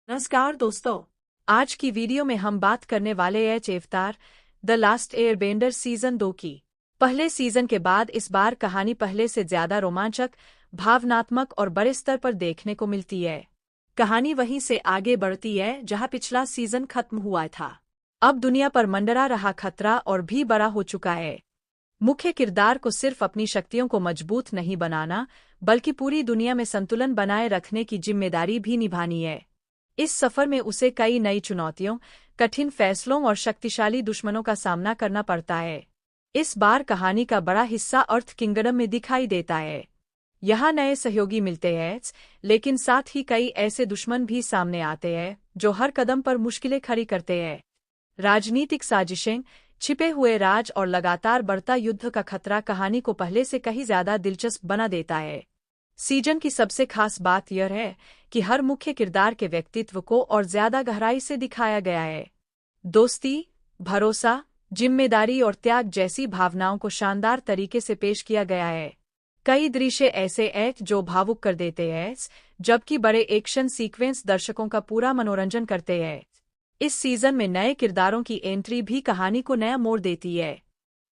नमस्कार दोस्तों। आज की वीडियो में हम बात करने वाले हैं अवतार द लास्ट एयरबेंडर सीजन 2 की। पहले सीजन के बाद इस बार कहानी पहले से ज्यादा रोमांचक, भावनात्मक और बड़े स्तर पर देखने को मिलती है। कहानी वहीं से आगे बढ़ती है जहां पिछला सीजन खत्म हुआ था। अब दुनिया पर मंडरा रहा खतरा और भी बड़ा हो चुका है। मुख्य किरदार को सिर्फ अपनी शक्तियों को मजबूत नहीं बनाना, बल्कि पूरी दुनिया में संतुलन बनाए रखने की जिम्मेदारी भी निभानी है। इस सफर में उसे कई नई चुनौतियों, कठिन फैसलों और शक्तिशाली दुश्मनों का सामना करना पड़ता है। इस बार कहानी का बड़ा हिस्सा अर्थ किंगडम में दिखाई देता है। यहाँ नए सहयोगी मिलते हैं, लेकिन साथ ही कई ऐसे दुश्मन भी सामने आते हैं जो हर कदम पर मुश्किलें खड़ी करते हैं। राजनीतिक साजिशें, छिपे हुए राज और लगातार बढ़ता युद्ध का खतरा कहानी को पहले से कहीं ज्यादा दिलचस्प बना देता है। सीजन की सबसे खास बात यह है कि हर मुख्य किरदार के व्यक्तित्व को और ज्यादा गहराई से दिखाया गया है। दोस्ती, भरोसा, जिम्मेदारी और त्याग जैसी भावनाओं को शानदार तरीके से पेश किया गया है। कई दृश्य ऐसे हैं जो भावुक कर देते हैं, जबकि बड़े एक्शन सीक्वेंस दर्शकों का पूरा मनोरंजन करते हैं। इस सीजन में नए किरदारों की एंट्री भी कहानी को नया मोड़ देती है।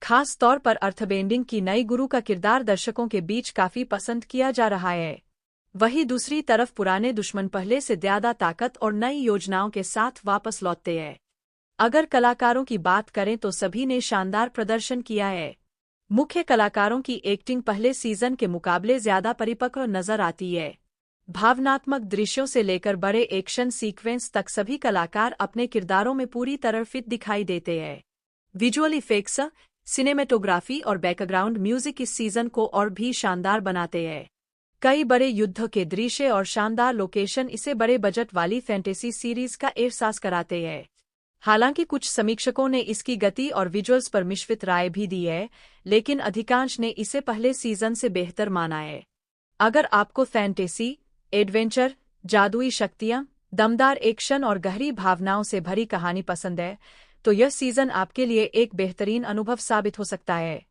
खास तौर पर अर्थबेंडिंग की नई गुरु का किरदार दर्शकों के बीच काफी पसंद किया जा रहा है। वहीं दूसरी तरफ पुराने दुश्मन पहले से ज्यादा ताकत और नई योजनाओं के साथ वापस लौटते हैं। अगर कलाकारों की बात करें तो सभी ने शानदार प्रदर्शन किया है। मुख्य कलाकारों की एक्टिंग पहले सीजन के मुकाबले ज्यादा परिपक्व नजर आती है। भावनात्मक दृश्यों से लेकर बड़े एक्शन सीक्वेंस तक सभी कलाकार अपने किरदारों में पूरी तरह फिट दिखाई देते हैं। विजुअल इफेक्ट्स, सिनेमेटोग्राफी और बैकग्राउंड म्यूजिक इस सीजन को और भी शानदार बनाते हैं। कई बड़े युद्ध के दृश्य और शानदार लोकेशन इसे बड़े बजट वाली फैंटेसी सीरीज का एहसास कराते हैं। हालांकि कुछ समीक्षकों ने इसकी गति और विजुअल्स पर मिश्रित राय भी दी है, लेकिन अधिकांश ने इसे पहले सीजन से बेहतर माना है। अगर आपको फैंटेसी, एडवेंचर, जादुई शक्तियां, दमदार एक्शन और गहरी भावनाओं से भरी कहानी पसंद है, तो यह सीजन आपके लिए एक बेहतरीन अनुभव साबित हो सकता है।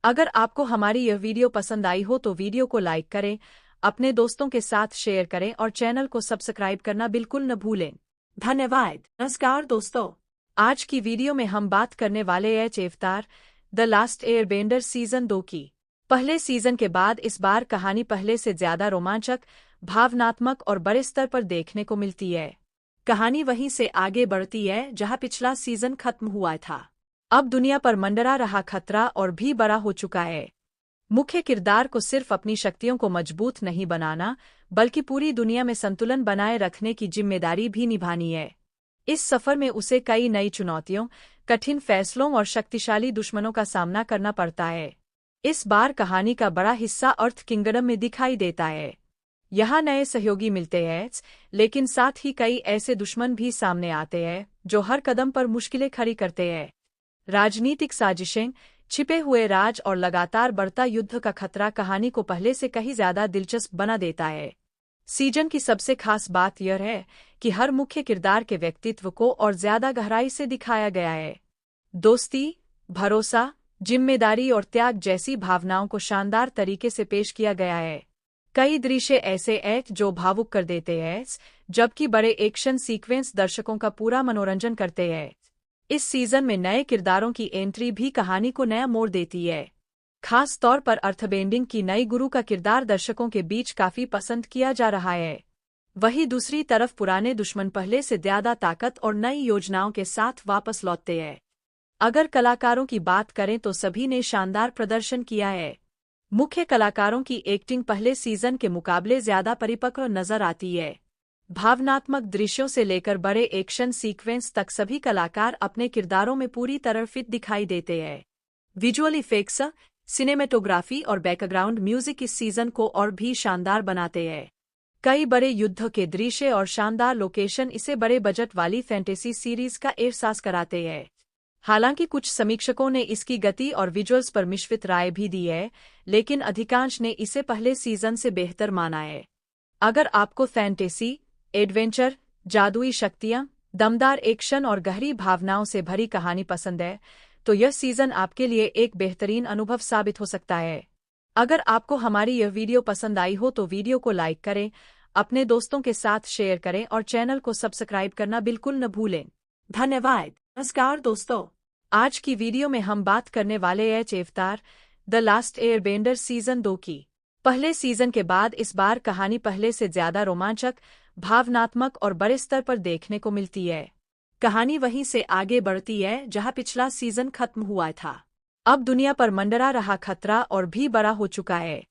अगर आपको हमारी यह वीडियो पसंद आई हो तो वीडियो को लाइक करें, अपने दोस्तों के साथ शेयर करें और चैनल को सब्सक्राइब करना बिल्कुल न भूलें। धन्यवाद। नमस्कार दोस्तों। आज की वीडियो में हम बात करने वाले हैं अवतार द लास्ट एयरबेंडर सीजन 2 की। पहले सीजन के बाद इस बार कहानी पहले से ज्यादा रोमांचक, भावनात्मक और बड़े स्तर पर देखने को मिलती है। कहानी वहीं से आगे बढ़ती है जहां पिछला सीजन खत्म हुआ था। अब दुनिया पर मंडरा रहा खतरा और भी बड़ा हो चुका है। मुख्य किरदार को सिर्फ अपनी शक्तियों को मजबूत नहीं बनाना, बल्कि पूरी दुनिया में संतुलन बनाए रखने की जिम्मेदारी भी निभानी है। इस सफर में उसे कई नई चुनौतियों, कठिन फैसलों और शक्तिशाली दुश्मनों का सामना करना पड़ता है। इस बार कहानी का बड़ा हिस्सा अर्थ किंगडम में दिखाई देता है। यहाँ नए सहयोगी मिलते हैं, लेकिन साथ ही कई ऐसे दुश्मन भी सामने आते हैं जो हर कदम पर मुश्किलें खड़ी करते हैं। राजनीतिक साजिशें, छिपे हुए राज और लगातार बढ़ता युद्ध का खतरा कहानी को पहले से कहीं ज्यादा दिलचस्प बना देता है। सीजन की सबसे खास बात यह है कि हर मुख्य किरदार के व्यक्तित्व को और ज्यादा गहराई से दिखाया गया है। दोस्ती, भरोसा, जिम्मेदारी और त्याग जैसी भावनाओं को शानदार तरीके से पेश किया गया है। कई दृश्य ऐसे हैं जो भावुक कर देते हैं, जबकि बड़े एक्शन सीक्वेंस दर्शकों का पूरा मनोरंजन करते हैं। इस सीजन में नए किरदारों की एंट्री भी कहानी को नया मोड़ देती है। खास तौर पर अर्थबेंडिंग की नई गुरु का किरदार दर्शकों के बीच काफी पसंद किया जा रहा है। वहीं दूसरी तरफ पुराने दुश्मन पहले से ज्यादा ताकत और नई योजनाओं के साथ वापस लौटते हैं। अगर कलाकारों की बात करें तो सभी ने शानदार प्रदर्शन किया है। मुख्य कलाकारों की एक्टिंग पहले सीजन के मुकाबले ज्यादा परिपक्व नजर आती है। भावनात्मक दृश्यों से लेकर बड़े एक्शन सीक्वेंस तक सभी कलाकार अपने किरदारों में पूरी तरह फिट दिखाई देते हैं। विजुअल इफेक्ट्स, सिनेमेटोग्राफी और बैकग्राउंड म्यूजिक इस सीजन को और भी शानदार बनाते हैं। कई बड़े युद्ध के दृश्य और शानदार लोकेशन इसे बड़े बजट वाली फैंटेसी सीरीज का एहसास कराते हैं। हालांकि कुछ समीक्षकों ने इसकी गति और विजुअल्स पर मिश्रित राय भी दी है, लेकिन अधिकांश ने इसे पहले सीजन से बेहतर माना है। अगर आपको फैंटेसी, एडवेंचर, जादुई शक्तियां, दमदार एक्शन और गहरी भावनाओं से भरी कहानी पसंद है, तो यह सीजन आपके लिए एक बेहतरीन अनुभव साबित हो सकता है। अगर आपको हमारी यह वीडियो पसंद आई हो तो वीडियो को लाइक करें, अपने दोस्तों के साथ शेयर करें और चैनल को सब्सक्राइब करना बिल्कुल न भूलें। धन्यवाद। नमस्कार दोस्तों, आज की वीडियो में हम बात करने वाले हैं अवतार द लास्ट एयरबेंडर सीजन 2 की। पहले सीजन के बाद इस बार कहानी पहले से ज्यादा रोमांचक, भावनात्मक और बड़े स्तर पर देखने को मिलती है। कहानी वहीं से आगे बढ़ती है जहां पिछला सीजन खत्म हुआ था। अब दुनिया पर मंडरा रहा खतरा और भी बड़ा हो चुका है।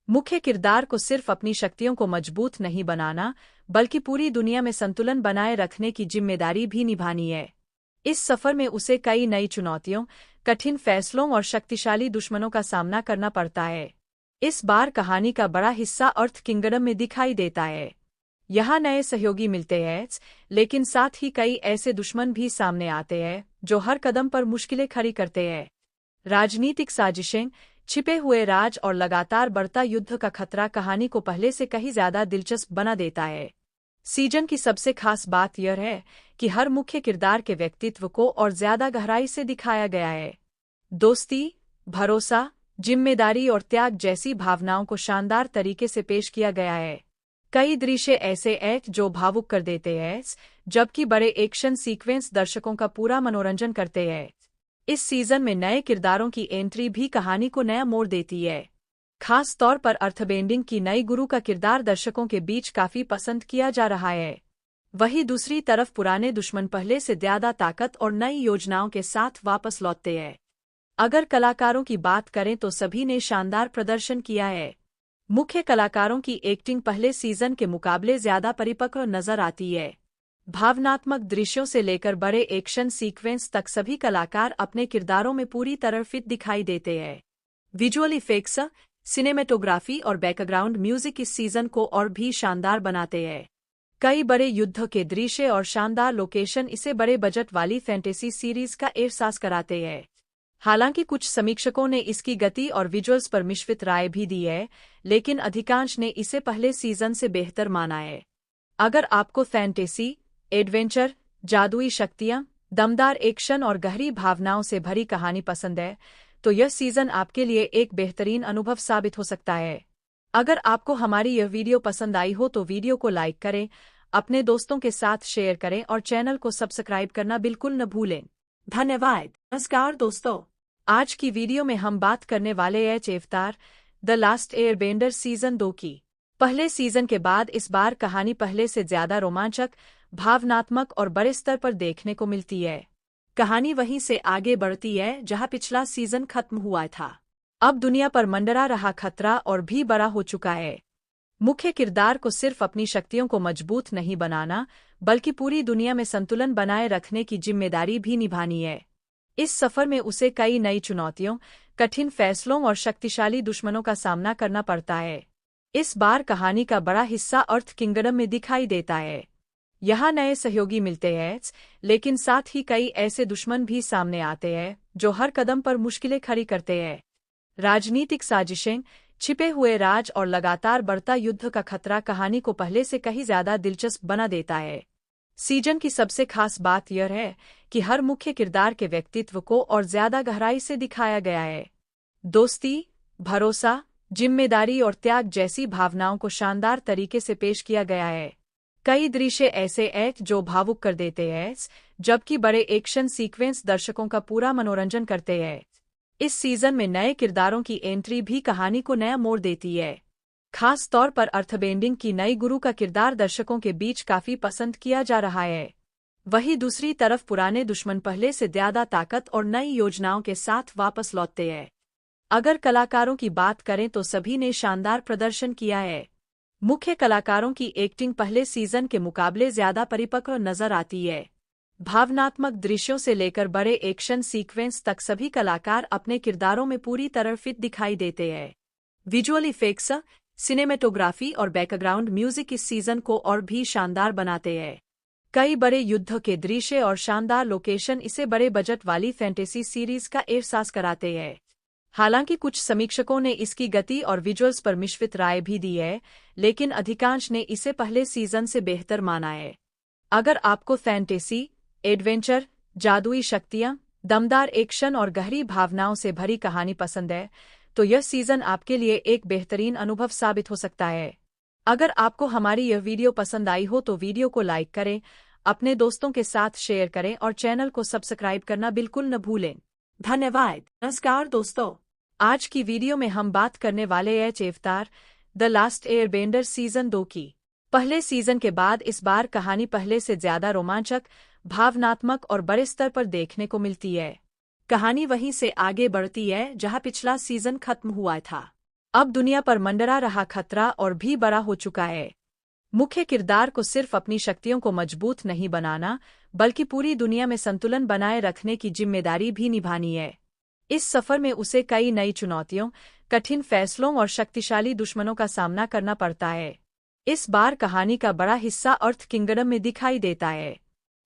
मुख्य किरदार को सिर्फ अपनी शक्तियों को मजबूत नहीं बनाना, बल्कि पूरी दुनिया में संतुलन बनाए रखने की जिम्मेदारी भी निभानी है। इस सफर में उसे कई नई चुनौतियों, कठिन फैसलों और शक्तिशाली दुश्मनों का सामना करना पड़ता है। इस बार कहानी का बड़ा हिस्सा अर्थ किंगडम में दिखाई देता है। यहाँ नए सहयोगी मिलते हैं, लेकिन साथ ही कई ऐसे दुश्मन भी सामने आते हैं जो हर कदम पर मुश्किलें खड़ी करते हैं। राजनीतिक साजिशें, छिपे हुए राज और लगातार बढ़ता युद्ध का खतरा कहानी को पहले से कहीं ज्यादा दिलचस्प बना देता है। सीजन की सबसे खास बात यह है कि हर मुख्य किरदार के व्यक्तित्व को और ज्यादा गहराई से दिखाया गया है। दोस्ती, भरोसा, जिम्मेदारी और त्याग जैसी भावनाओं को शानदार तरीके से पेश किया गया है। कई दृश्य ऐसे हैं जो भावुक कर देते हैं, जबकि बड़े एक्शन सीक्वेंस दर्शकों का पूरा मनोरंजन करते हैं। इस सीजन में नए किरदारों की एंट्री भी कहानी को नया मोड़ देती है। खास तौर पर अर्थबेंडिंग की नई गुरु का किरदार दर्शकों के बीच काफी पसंद किया जा रहा है। वहीं दूसरी तरफ पुराने दुश्मन पहले से ज्यादा ताकत और नई योजनाओं के साथ वापस लौटते हैं। अगर कलाकारों की बात करें तो सभी ने शानदार प्रदर्शन किया है। मुख्य कलाकारों की एक्टिंग पहले सीजन के मुकाबले ज्यादा परिपक्व नजर आती है। भावनात्मक दृश्यों से लेकर बड़े एक्शन सीक्वेंस तक सभी कलाकार अपने किरदारों में पूरी तरह फिट दिखाई देते हैं। विजुअल इफेक्ट्स, सिनेमेटोग्राफी और बैकग्राउंड म्यूजिक इस सीजन को और भी शानदार बनाते हैं। कई बड़े युद्ध के दृश्य और शानदार लोकेशन इसे बड़े बजट वाली फैंटेसी सीरीज का एहसास कराते हैं। हालांकि कुछ समीक्षकों ने इसकी गति और विजुअल्स पर मिश्रित राय भी दी है, लेकिन अधिकांश ने इसे पहले सीजन से बेहतर माना है। अगर आपको फैंटेसी, एडवेंचर, जादुई शक्तियां, दमदार एक्शन और गहरी भावनाओं से भरी कहानी पसंद है, तो यह सीजन आपके लिए एक बेहतरीन अनुभव साबित हो सकता है। अगर आपको हमारी यह वीडियो पसंद आई हो तो वीडियो को लाइक करें, अपने दोस्तों के साथ शेयर करें और चैनल को सब्सक्राइब करना बिल्कुल न भूलें। धन्यवाद। नमस्कार दोस्तों, आज की वीडियो में हम बात करने वाले हैं अवतार द लास्ट एयरबेंडर सीजन 2 की। पहले सीजन के बाद इस बार कहानी पहले से ज्यादा रोमांचक, भावनात्मक और बड़े स्तर पर देखने को मिलती है। कहानी वहीं से आगे बढ़ती है जहां पिछला सीजन खत्म हुआ था। अब दुनिया पर मंडरा रहा खतरा और भी बड़ा हो चुका है। मुख्य किरदार को सिर्फ अपनी शक्तियों को मजबूत नहीं बनाना, बल्कि पूरी दुनिया में संतुलन बनाए रखने की जिम्मेदारी भी निभानी है। इस सफर में उसे कई नई चुनौतियों, कठिन फैसलों और शक्तिशाली दुश्मनों का सामना करना पड़ता है। इस बार कहानी का बड़ा हिस्सा अर्थ किंगडम में दिखाई देता है। यहाँ नए सहयोगी मिलते हैं, लेकिन साथ ही कई ऐसे दुश्मन भी सामने आते हैं जो हर कदम पर मुश्किलें खड़ी करते हैं। राजनीतिक साजिशें, छिपे हुए राज और लगातार बढ़ता युद्ध का खतरा कहानी को पहले से कहीं ज्यादा दिलचस्प बना देता है। सीजन की सबसे खास बात यह है कि हर मुख्य किरदार के व्यक्तित्व को और ज्यादा गहराई से दिखाया गया है। दोस्ती, भरोसा, जिम्मेदारी और त्याग जैसी भावनाओं को शानदार तरीके से पेश किया गया है। कई दृश्य ऐसे हैं जो भावुक कर देते हैं, जबकि बड़े एक्शन सीक्वेंस दर्शकों का पूरा मनोरंजन करते हैं। इस सीजन में नए किरदारों की एंट्री भी कहानी को नया मोड़ देती है। खास तौर पर अर्थबेंडिंग की नई गुरु का किरदार दर्शकों के बीच काफी पसंद किया जा रहा है। वहीं दूसरी तरफ पुराने दुश्मन पहले से ज्यादा ताकत और नई योजनाओं के साथ वापस लौटते हैं। अगर कलाकारों की बात करें तो सभी ने शानदार प्रदर्शन किया है। मुख्य कलाकारों की एक्टिंग पहले सीजन के मुकाबले ज्यादा परिपक्व नजर आती है। भावनात्मक दृश्यों से लेकर बड़े एक्शन सीक्वेंस तक सभी कलाकार अपने किरदारों में पूरी तरह फिट दिखाई देते हैं। विजुअल इफेक्ट्स, सिनेमेटोग्राफी और बैकग्राउंड म्यूजिक इस सीजन को और भी शानदार बनाते हैं। कई बड़े युद्ध के दृश्य और शानदार लोकेशन इसे बड़े बजट वाली फैंटेसी सीरीज का एहसास कराते हैं। हालांकि कुछ समीक्षकों ने इसकी गति और विजुअल्स पर मिश्रित राय भी दी है, लेकिन अधिकांश ने इसे पहले सीजन से बेहतर माना है। अगर आपको फैंटेसी, एडवेंचर, जादुई शक्तियां, दमदार एक्शन और गहरी भावनाओं से भरी कहानी पसंद है, तो यह सीजन आपके लिए एक बेहतरीन अनुभव साबित हो सकता है। अगर आपको हमारी यह वीडियो पसंद आई हो तो वीडियो को लाइक करें, अपने दोस्तों के साथ शेयर करें और चैनल को सब्सक्राइब करना बिल्कुल न भूलें। धन्यवाद। नमस्कार दोस्तों, आज की वीडियो में हम बात करने वाले हैं अवतार द लास्ट एयरबेंडर सीजन 2 की। पहले सीजन के बाद इस बार कहानी पहले से ज्यादा रोमांचक, भावनात्मक और बड़े स्तर पर देखने को मिलती है। कहानी वहीं से आगे बढ़ती है जहां पिछला सीजन खत्म हुआ था। अब दुनिया पर मंडरा रहा खतरा और भी बड़ा हो चुका है। मुख्य किरदार को सिर्फ अपनी शक्तियों को मजबूत नहीं बनाना, बल्कि पूरी दुनिया में संतुलन बनाए रखने की जिम्मेदारी भी निभानी है। इस सफर में उसे कई नई चुनौतियों, कठिन फैसलों और शक्तिशाली दुश्मनों का सामना करना पड़ता है। इस बार कहानी का बड़ा हिस्सा अर्थ किंगडम में दिखाई देता है।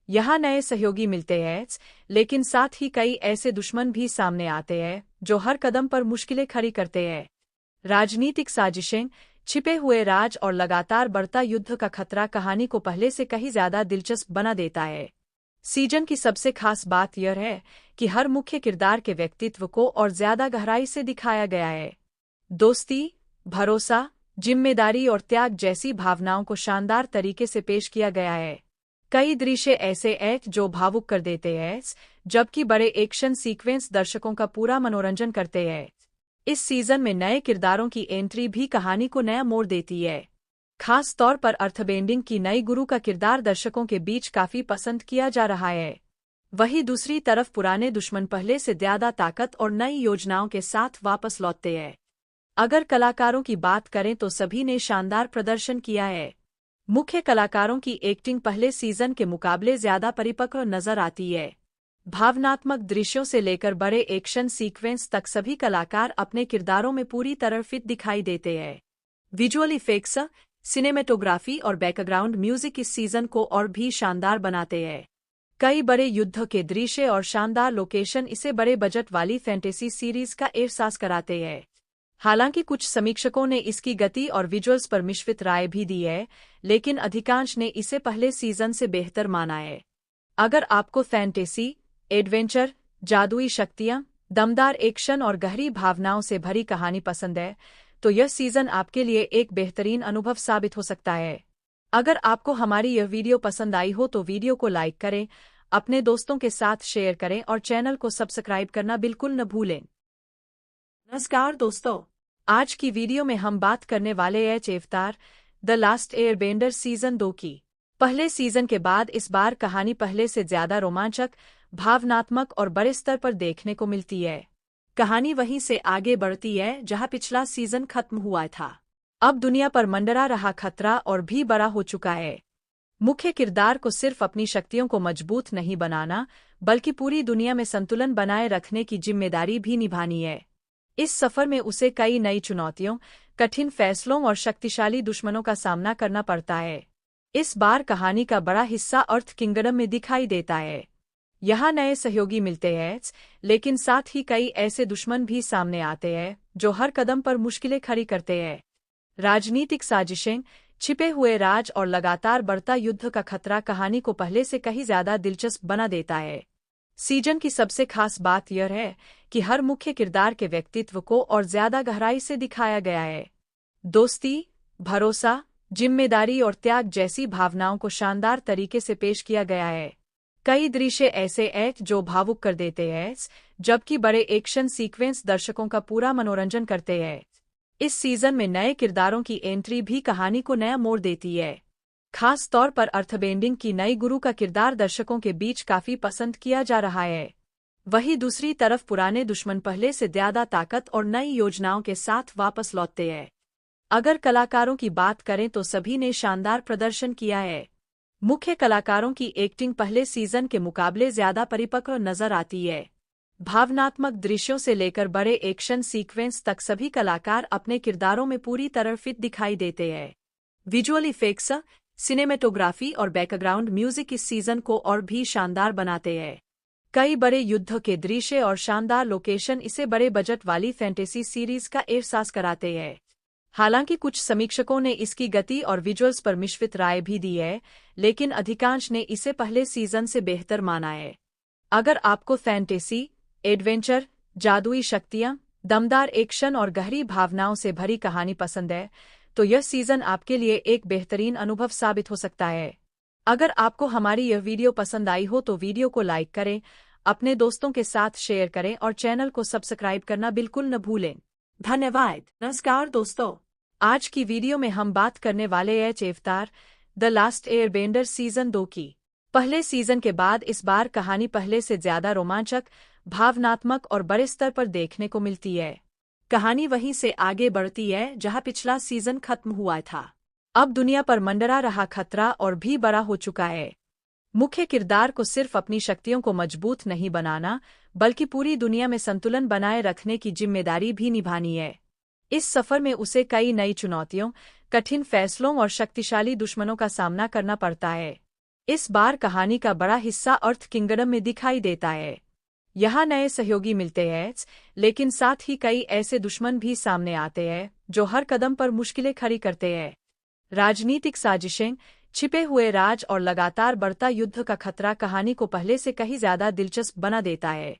यहाँ नए सहयोगी मिलते हैं, लेकिन साथ ही कई ऐसे दुश्मन भी सामने आते हैं जो हर कदम पर मुश्किलें खड़ी करते हैं। राजनीतिक साजिशें, छिपे हुए राज और लगातार बढ़ता युद्ध का खतरा कहानी को पहले से कहीं ज्यादा दिलचस्प बना देता है। सीजन की सबसे खास बात यह है कि हर मुख्य किरदार के व्यक्तित्व को और ज्यादा गहराई से दिखाया गया है। दोस्ती, भरोसा, जिम्मेदारी और त्याग जैसी भावनाओं को शानदार तरीके से पेश किया गया है। कई दृश्य ऐसे हैं जो भावुक कर देते हैं, जबकि बड़े एक्शन सीक्वेंस दर्शकों का पूरा मनोरंजन करते हैं। इस सीजन में नए किरदारों की एंट्री भी कहानी को नया मोड़ देती है। खास तौर पर अर्थबेंडिंग की नई गुरु का किरदार दर्शकों के बीच काफी पसंद किया जा रहा है। वहीं दूसरी तरफ पुराने दुश्मन पहले से ज्यादा ताकत और नई योजनाओं के साथ वापस लौटते हैं। अगर कलाकारों की बात करें तो सभी ने शानदार प्रदर्शन किया है। मुख्य कलाकारों की एक्टिंग पहले सीजन के मुकाबले ज्यादा परिपक्व नजर आती है। भावनात्मक दृश्यों से लेकर बड़े एक्शन सीक्वेंस तक सभी कलाकार अपने किरदारों में पूरी तरह फिट दिखाई देते हैं। विजुअल इफेक्ट्स, सिनेमेटोग्राफी और बैकग्राउंड म्यूजिक इस सीजन को और भी शानदार बनाते हैं। कई बड़े युद्ध के दृश्य और शानदार लोकेशन इसे बड़े बजट वाली फैंटेसी सीरीज का एहसास कराते हैं। हालांकि कुछ समीक्षकों ने इसकी गति और विजुअल्स पर मिश्रित राय भी दी है, लेकिन अधिकांश ने इसे पहले सीजन से बेहतर माना है। अगर आपको फैंटेसी, एडवेंचर, जादुई शक्तियां, दमदार एक्शन और गहरी भावनाओं से भरी कहानी पसंद है, तो यह सीजन आपके लिए एक बेहतरीन अनुभव साबित हो सकता है। अगर आपको हमारी यह वीडियो पसंद आई हो तो वीडियो को लाइक करें, अपने दोस्तों के साथ शेयर करें और चैनल को सब्सक्राइब करना बिल्कुल न भूलें। नमस्कार दोस्तों, आज की वीडियो में हम बात करने वाले हैं अवतार द लास्ट एयरबेंडर सीजन 2 की। पहले सीजन के बाद इस बार कहानी पहले से ज्यादा रोमांचक, भावनात्मक और बड़े स्तर पर देखने को मिलती है। कहानी वहीं से आगे बढ़ती है जहां पिछला सीजन खत्म हुआ था। अब दुनिया पर मंडरा रहा खतरा और भी बड़ा हो चुका है। मुख्य किरदार को सिर्फ अपनी शक्तियों को मजबूत नहीं बनाना, बल्कि पूरी दुनिया में संतुलन बनाए रखने की जिम्मेदारी भी निभानी है। इस सफर में उसे कई नई चुनौतियों, कठिन फैसलों और शक्तिशाली दुश्मनों का सामना करना पड़ता है। इस बार कहानी का बड़ा हिस्सा अर्थ किंगडम में दिखाई देता है। यहाँ नए सहयोगी मिलते हैं, लेकिन साथ ही कई ऐसे दुश्मन भी सामने आते हैं जो हर कदम पर मुश्किलें खड़ी करते हैं। राजनीतिक साजिशें, छिपे हुए राज और लगातार बढ़ता युद्ध का खतरा कहानी को पहले से कहीं ज्यादा दिलचस्प बना देता है। सीजन की सबसे खास बात यह है कि हर मुख्य किरदार के व्यक्तित्व को और ज्यादा गहराई से दिखाया गया है। दोस्ती, भरोसा, जिम्मेदारी और त्याग जैसी भावनाओं को शानदार तरीके से पेश किया गया है। कई दृश्य ऐसे हैं जो भावुक कर देते हैं, जबकि बड़े एक्शन सीक्वेंस दर्शकों का पूरा मनोरंजन करते हैं। इस सीजन में नए किरदारों की एंट्री भी कहानी को नया मोड़ देती है। खास तौर पर अर्थबेंडिंग की नई गुरु का किरदार दर्शकों के बीच काफी पसंद किया जा रहा है। वहीं दूसरी तरफ पुराने दुश्मन पहले से ज्यादा ताकत और नई योजनाओं के साथ वापस लौटते हैं। अगर कलाकारों की बात करें तो सभी ने शानदार प्रदर्शन किया है। मुख्य कलाकारों की एक्टिंग पहले सीजन के मुकाबले ज्यादा परिपक्व नजर आती है। भावनात्मक दृश्यों से लेकर बड़े एक्शन सीक्वेंस तक सभी कलाकार अपने किरदारों में पूरी तरह फिट दिखाई देते हैं। विजुअल इफेक्ट्स, सिनेमेटोग्राफी और बैकग्राउंड म्यूजिक इस सीजन को और भी शानदार बनाते हैं। कई बड़े युद्ध के दृश्य और शानदार लोकेशन इसे बड़े बजट वाली फैंटेसी सीरीज का एहसास कराते हैं। हालांकि कुछ समीक्षकों ने इसकी गति और विजुअल्स पर मिश्रित राय भी दी है, लेकिन अधिकांश ने इसे पहले सीजन से बेहतर माना है। अगर आपको फैंटेसी, एडवेंचर, जादुई शक्तियां, दमदार एक्शन और गहरी भावनाओं से भरी कहानी पसंद है, तो यह सीजन आपके लिए एक बेहतरीन अनुभव साबित हो सकता है। अगर आपको हमारी यह वीडियो पसंद आई हो तो वीडियो को लाइक करें, अपने दोस्तों के साथ शेयर करें और चैनल को सब्सक्राइब करना बिल्कुल न भूलें। धन्यवाद। नमस्कार दोस्तों, आज की वीडियो में हम बात करने वाले हैं अवतार द लास्ट एयरबेंडर सीजन 2 की। पहले सीजन के बाद इस बार कहानी पहले से ज्यादा रोमांचक, भावनात्मक और बड़े स्तर पर देखने को मिलती है। कहानी वहीं से आगे बढ़ती है जहां पिछला सीजन खत्म हुआ था। अब दुनिया पर मंडरा रहा खतरा और भी बड़ा हो चुका है। मुख्य किरदार को सिर्फ अपनी शक्तियों को मजबूत नहीं बनाना, बल्कि पूरी दुनिया में संतुलन बनाए रखने की जिम्मेदारी भी निभानी है। इस सफर में उसे कई नई चुनौतियों, कठिन फैसलों और शक्तिशाली दुश्मनों का सामना करना पड़ता है। इस बार कहानी का बड़ा हिस्सा अर्थ किंगडम में दिखाई देता है। यहाँ नए सहयोगी मिलते हैं, लेकिन साथ ही कई ऐसे दुश्मन भी सामने आते हैं जो हर कदम पर मुश्किलें खड़ी करते हैं। राजनीतिक साजिशें, छिपे हुए राज और लगातार बढ़ता युद्ध का खतरा कहानी को पहले से कहीं ज्यादा दिलचस्प बना देता है।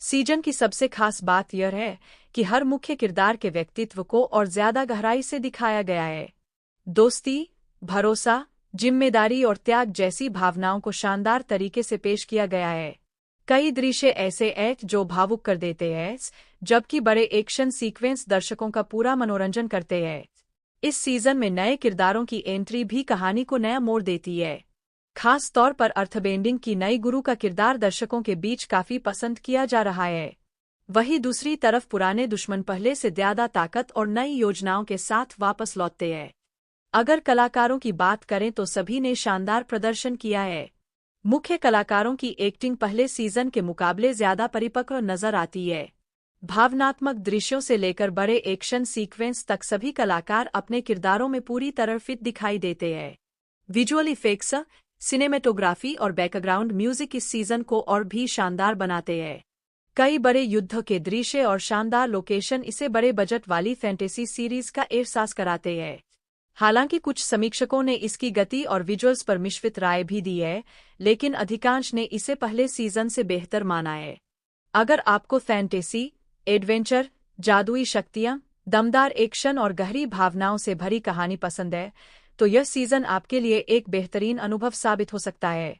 सीजन की सबसे खास बात यह है कि हर मुख्य किरदार के व्यक्तित्व को और ज्यादा गहराई से दिखाया गया है। दोस्ती, भरोसा, जिम्मेदारी और त्याग जैसी भावनाओं को शानदार तरीके से पेश किया गया है। कई दृश्य ऐसे हैं जो भावुक कर देते हैं, जबकि बड़े एक्शन सीक्वेंस दर्शकों का पूरा मनोरंजन करते हैं। इस सीजन में नए किरदारों की एंट्री भी कहानी को नया मोड़ देती है। खास तौर पर अर्थबेंडिंग की नई गुरु का किरदार दर्शकों के बीच काफी पसंद किया जा रहा है। वहीं दूसरी तरफ पुराने दुश्मन पहले से ज्यादा ताकत और नई योजनाओं के साथ वापस लौटते हैं। अगर कलाकारों की बात करें तो सभी ने शानदार प्रदर्शन किया है। मुख्य कलाकारों की एक्टिंग पहले सीजन के मुकाबले ज्यादा परिपक्व नजर आती है। भावनात्मक दृश्यों से लेकर बड़े एक्शन सीक्वेंस तक सभी कलाकार अपने किरदारों में पूरी तरह फिट दिखाई देते हैं। विजुअल इफेक्ट्स, सिनेमेटोग्राफी और बैकग्राउंड म्यूजिक इस सीजन को और भी शानदार बनाते हैं। कई बड़े युद्ध के दृश्य और शानदार लोकेशन इसे बड़े बजट वाली फैंटेसी सीरीज का एहसास कराते हैं। हालांकि कुछ समीक्षकों ने इसकी गति और विजुअल्स पर मिश्रित राय भी दी है, लेकिन अधिकांश ने इसे पहले सीजन से बेहतर माना है। अगर आपको फैंटेसी, एडवेंचर, जादुई शक्तियां, दमदार एक्शन और गहरी भावनाओं से भरी कहानी पसंद है, तो यह सीजन आपके लिए एक बेहतरीन अनुभव साबित हो सकता है।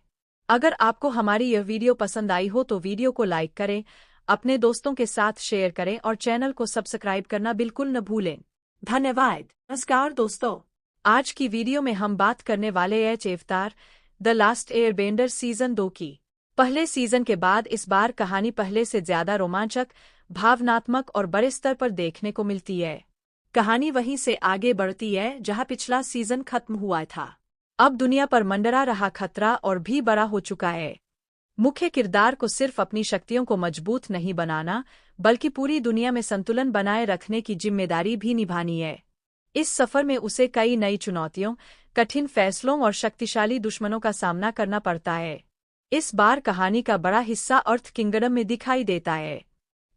अगर आपको हमारी यह वीडियो पसंद आई हो तो वीडियो को लाइक करें, अपने दोस्तों के साथ शेयर करें और चैनल को सब्सक्राइब करना बिल्कुल न भूलें। धन्यवाद। नमस्कार दोस्तों, आज की वीडियो में हम बात करने वाले हैं अवतार द लास्ट एयरबेंडर सीजन 2 की। पहले सीजन के बाद इस बार कहानी पहले से ज्यादा रोमांचक, भावनात्मक और बड़े स्तर पर देखने को मिलती है। कहानी वहीं से आगे बढ़ती है जहां पिछला सीजन खत्म हुआ था। अब दुनिया पर मंडरा रहा खतरा और भी बड़ा हो चुका है। मुख्य किरदार को सिर्फ अपनी शक्तियों को मजबूत नहीं बनाना, बल्कि पूरी दुनिया में संतुलन बनाए रखने की जिम्मेदारी भी निभानी है। इस सफर में उसे कई नई चुनौतियों, कठिन फैसलों और शक्तिशाली दुश्मनों का सामना करना पड़ता है। इस बार कहानी का बड़ा हिस्सा अर्थ किंगडम में दिखाई देता है।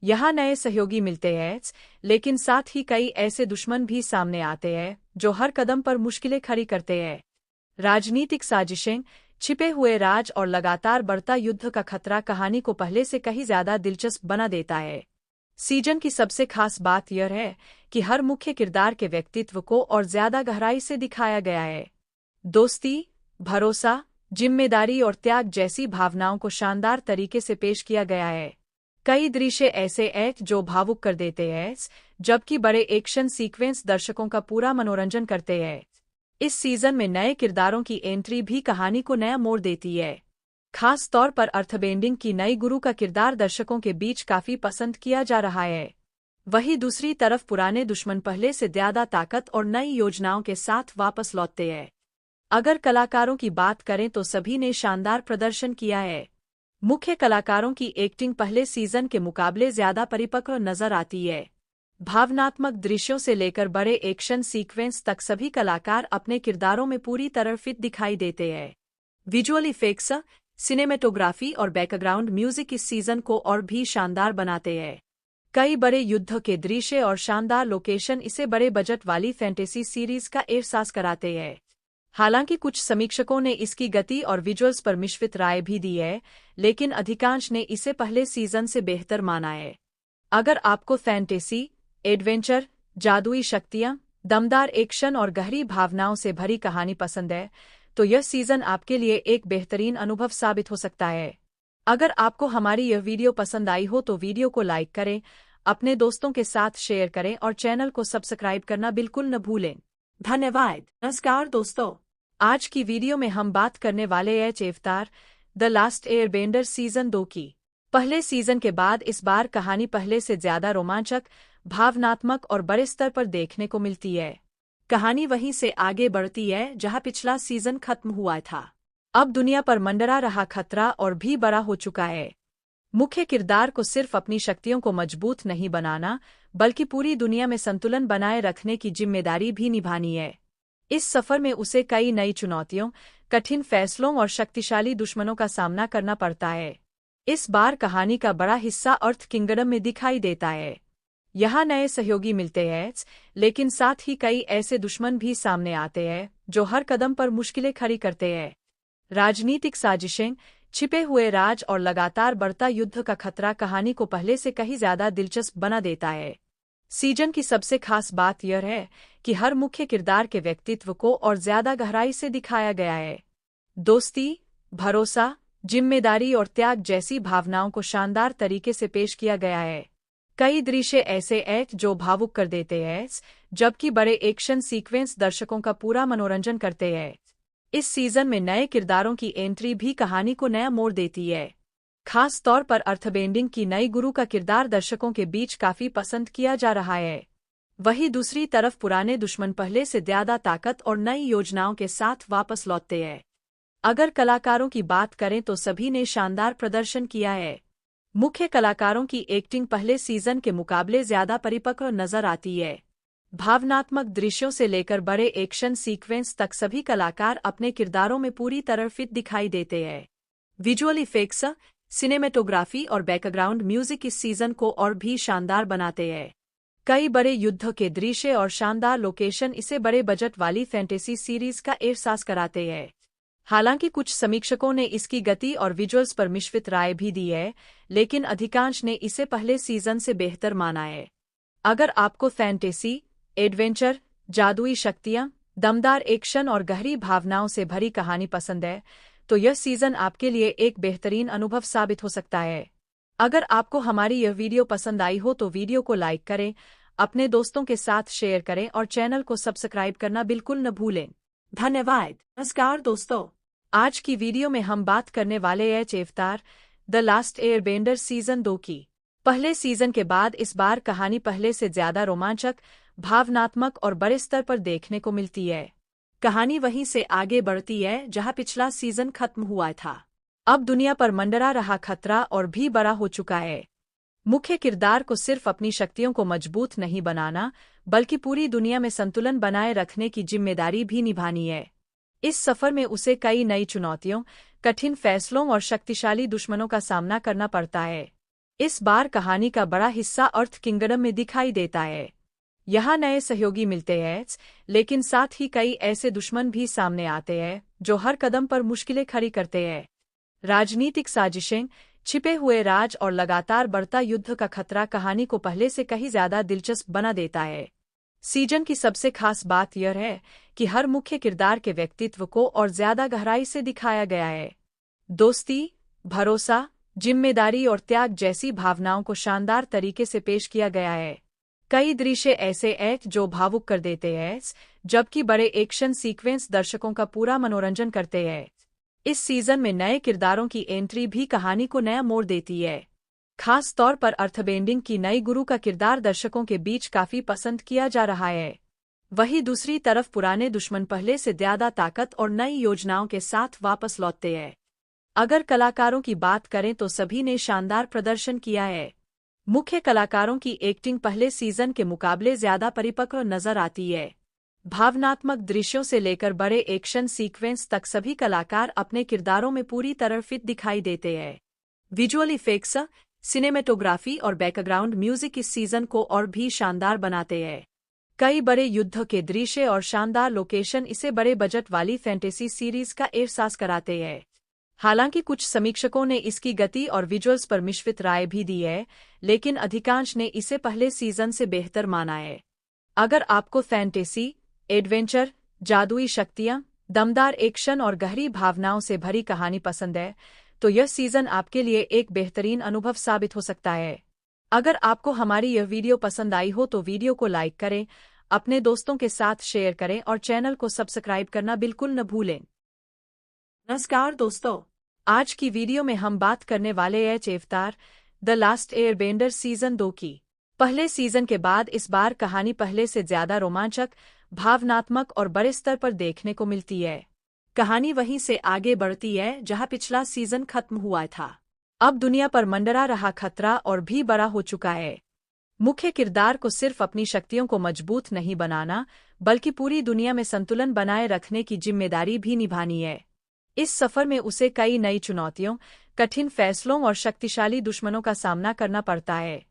यहाँ नए सहयोगी मिलते हैं, लेकिन साथ ही कई ऐसे दुश्मन भी सामने आते हैं जो हर कदम पर मुश्किलें खड़ी करते हैं। राजनीतिक साजिशें, छिपे हुए राज और लगातार बढ़ता युद्ध का खतरा कहानी को पहले से कहीं ज्यादा दिलचस्प बना देता है। सीजन की सबसे खास बात यह है कि हर मुख्य किरदार के व्यक्तित्व को और ज्यादा गहराई से दिखाया गया है। दोस्ती, भरोसा, जिम्मेदारी और त्याग जैसी भावनाओं को शानदार तरीके से पेश किया गया है। कई दृश्य ऐसे हैं जो भावुक कर देते हैं, जबकि बड़े एक्शन सीक्वेंस दर्शकों का पूरा मनोरंजन करते हैं। इस सीजन में नए किरदारों की एंट्री भी कहानी को नया मोड़ देती है। खास तौर पर अर्थबेंडिंग की नई गुरु का किरदार दर्शकों के बीच काफी पसंद किया जा रहा है। वहीं दूसरी तरफ पुराने दुश्मन पहले से ज्यादा ताकत और नई योजनाओं के साथ वापस लौटते हैं। अगर कलाकारों की बात करें तो सभी ने शानदार प्रदर्शन किया है। मुख्य कलाकारों की एक्टिंग पहले सीजन के मुकाबले ज्यादा परिपक्व नजर आती है। भावनात्मक दृश्यों से लेकर बड़े एक्शन सीक्वेंस तक सभी कलाकार अपने किरदारों में पूरी तरह फिट दिखाई देते हैं। विजुअल इफेक्ट्स, सिनेमेटोग्राफी और बैकग्राउंड म्यूजिक इस सीजन को और भी शानदार बनाते हैं। कई बड़े युद्ध के दृश्य और शानदार लोकेशन इसे बड़े बजट वाली फैंटेसी सीरीज का एहसास कराते हैं। हालांकि कुछ समीक्षकों ने इसकी गति और विजुअल्स पर मिश्रित राय भी दी है, लेकिन अधिकांश ने इसे पहले सीजन से बेहतर माना है। अगर आपको फैंटेसी, एडवेंचर, जादुई शक्तियां, दमदार एक्शन और गहरी भावनाओं से भरी कहानी पसंद है तो यह सीजन आपके लिए एक बेहतरीन अनुभव साबित हो सकता है। अगर आपको हमारी यह वीडियो पसंद आई हो तो वीडियो को लाइक करें, अपने दोस्तों के साथ शेयर करें और चैनल को सब्सक्राइब करना बिल्कुल न भूलें। धन्यवाद। नमस्कार दोस्तों, आज की वीडियो में हम बात करने वाले हैं अवतार द लास्ट एयरबेंडर सीजन 2 की। पहले सीजन के बाद इस बार कहानी पहले से ज्यादा रोमांचक, भावनात्मक और बड़े स्तर पर देखने को मिलती है। कहानी वहीं से आगे बढ़ती है जहां पिछला सीजन खत्म हुआ था। अब दुनिया पर मंडरा रहा खतरा और भी बड़ा हो चुका है। मुख्य किरदार को सिर्फ अपनी शक्तियों को मजबूत नहीं बनाना, बल्कि पूरी दुनिया में संतुलन बनाए रखने की जिम्मेदारी भी निभानी है। इस सफर में उसे कई नई चुनौतियों, कठिन फैसलों और शक्तिशाली दुश्मनों का सामना करना पड़ता है। इस बार कहानी का बड़ा हिस्सा अर्थ किंगडम में दिखाई देता है। यहाँ नए सहयोगी मिलते हैं, लेकिन साथ ही कई ऐसे दुश्मन भी सामने आते हैं जो हर कदम पर मुश्किलें खड़ी करते हैं। राजनीतिक साजिशें, छिपे हुए राज और लगातार बढ़ता युद्ध का खतरा कहानी को पहले से कहीं ज्यादा दिलचस्प बना देता है। सीजन की सबसे खास बात यह है कि हर मुख्य किरदार के व्यक्तित्व को और ज्यादा गहराई से दिखाया गया है। दोस्ती, भरोसा, जिम्मेदारी और त्याग जैसी भावनाओं को शानदार तरीके से पेश किया गया है। कई दृश्य ऐसे हैं जो भावुक कर देते हैं, जबकि बड़े एक्शन सीक्वेंस दर्शकों का पूरा मनोरंजन करते हैं। इस सीजन में नए किरदारों की एंट्री भी कहानी को नया मोड़ देती है। खास तौर पर अर्थबेंडिंग की नई गुरु का किरदार दर्शकों के बीच काफी पसंद किया जा रहा है। वहीं दूसरी तरफ पुराने दुश्मन पहले से ज्यादा ताकत और नई योजनाओं के साथ वापस लौटते हैं। अगर कलाकारों की बात करें तो सभी ने शानदार प्रदर्शन किया है। मुख्य कलाकारों की एक्टिंग पहले सीजन के मुकाबले ज्यादा परिपक्व नजर आती है। भावनात्मक दृश्यों से लेकर बड़े एक्शन सीक्वेंस तक सभी कलाकार अपने किरदारों में पूरी तरह फिट दिखाई देते हैं। विजुअल इफेक्ट्स, सिनेमेटोग्राफी और बैकग्राउंड म्यूजिक इस सीजन को और भी शानदार बनाते हैं। कई बड़े युद्ध के दृश्य और शानदार लोकेशन इसे बड़े बजट वाली फैंटेसी सीरीज का एहसास कराते हैं। हालांकि कुछ समीक्षकों ने इसकी गति और विजुअल्स पर मिश्रित राय भी दी है, लेकिन अधिकांश ने इसे पहले सीजन से बेहतर माना है। अगर आपको फैंटेसी, एडवेंचर, जादुई शक्तियां, दमदार एक्शन और गहरी भावनाओं से भरी कहानी पसंद है तो यह सीजन आपके लिए एक बेहतरीन अनुभव साबित हो सकता है। अगर आपको हमारी यह वीडियो पसंद आई हो तो वीडियो को लाइक करें, अपने दोस्तों के साथ शेयर करें और चैनल को सब्सक्राइब करना बिल्कुल न भूलें। धन्यवाद। नमस्कार दोस्तों, आज की वीडियो में हम बात करने वाले हैं अवतार द लास्ट एयरबेंडर सीजन 2 की। पहले सीजन के बाद इस बार कहानी पहले से ज्यादा रोमांचक, भावनात्मक और बड़े स्तर पर देखने को मिलती है। कहानी वहीं से आगे बढ़ती है जहां पिछला सीजन खत्म हुआ था। अब दुनिया पर मंडरा रहा खतरा और भी बड़ा हो चुका है। मुख्य किरदार को सिर्फ अपनी शक्तियों को मजबूत नहीं बनाना, बल्कि पूरी दुनिया में संतुलन बनाए रखने की जिम्मेदारी भी निभानी है। इस सफर में उसे कई नई चुनौतियों, कठिन फैसलों और शक्तिशाली दुश्मनों का सामना करना पड़ता है। इस बार कहानी का बड़ा हिस्सा अर्थ किंगडम में दिखाई देता है। यहाँ नए सहयोगी मिलते हैं, लेकिन साथ ही कई ऐसे दुश्मन भी सामने आते हैं जो हर कदम पर मुश्किलें खड़ी करते हैं। राजनीतिक साजिशें, छिपे हुए राज और लगातार बढ़ता युद्ध का खतरा कहानी को पहले से कहीं ज्यादा दिलचस्प बना देता है। सीजन की सबसे खास बात यह है कि हर मुख्य किरदार के व्यक्तित्व को और ज्यादा गहराई से दिखाया गया है। दोस्ती, भरोसा, जिम्मेदारी और त्याग जैसी भावनाओं को शानदार तरीके से पेश किया गया है। कई दृश्य ऐसे हैं जो भावुक कर देते हैं, जबकि बड़े एक्शन सीक्वेंस दर्शकों का पूरा मनोरंजन करते हैं। इस सीजन में नए किरदारों की एंट्री भी कहानी को नया मोड़ देती है। खास तौर पर अर्थबेंडिंग की नई गुरु का किरदार दर्शकों के बीच काफी पसंद किया जा रहा है। वहीं दूसरी तरफ पुराने दुश्मन पहले से ज्यादा ताकत और नई योजनाओं के साथ वापस लौटते हैं। अगर कलाकारों की बात करें तो सभी ने शानदार प्रदर्शन किया है। मुख्य कलाकारों की एक्टिंग पहले सीजन के मुकाबले ज्यादा परिपक्व नजर आती है। भावनात्मक दृश्यों से लेकर बड़े एक्शन सीक्वेंस तक सभी कलाकार अपने किरदारों में पूरी तरह फिट दिखाई देते हैं। विजुअल इफेक्ट्स, सिनेमेटोग्राफी और बैकग्राउंड म्यूजिक इस सीजन को और भी शानदार बनाते हैं। कई बड़े युद्ध के दृश्य और शानदार लोकेशन इसे बड़े बजट वाली फैंटेसी सीरीज का एहसास कराते हैं। हालांकि कुछ समीक्षकों ने इसकी गति और विजुअल्स पर मिश्रित राय भी दी है, लेकिन अधिकांश ने इसे पहले सीजन से बेहतर माना है। अगर आपको फैंटेसी, एडवेंचर, जादुई शक्तियाँ, दमदार एक्शन और गहरी भावनाओं से भरी कहानी पसंद है, तो यह सीजन आपके लिए एक बेहतरीन अनुभव साबित हो सकता है। अगर आपको हमारी यह वीडियो पसंद आई हो तो वीडियो को लाइक करें, अपने दोस्तों के साथ शेयर करें और चैनल को सब्सक्राइब करना बिल्कुल न भूलें। नमस्कार दोस्तों, आज की वीडियो में हम बात करने वाले हैं अवतार द लास्ट एयरबेंडर सीजन 2 की। पहले सीजन के बाद इस बार कहानी पहले से ज्यादा रोमांचक, भावनात्मक और बड़े स्तर पर देखने को मिलती है। कहानी वहीं से आगे बढ़ती है जहां पिछला सीजन खत्म हुआ था। अब दुनिया पर मंडरा रहा खतरा और भी बड़ा हो चुका है। मुख्य किरदार को सिर्फ अपनी शक्तियों को मजबूत नहीं बनाना, बल्कि पूरी दुनिया में संतुलन बनाए रखने की जिम्मेदारी भी निभानी है। इस सफर में उसे कई नई चुनौतियों, कठिन फैसलों और शक्तिशाली दुश्मनों का सामना करना पड़ता है।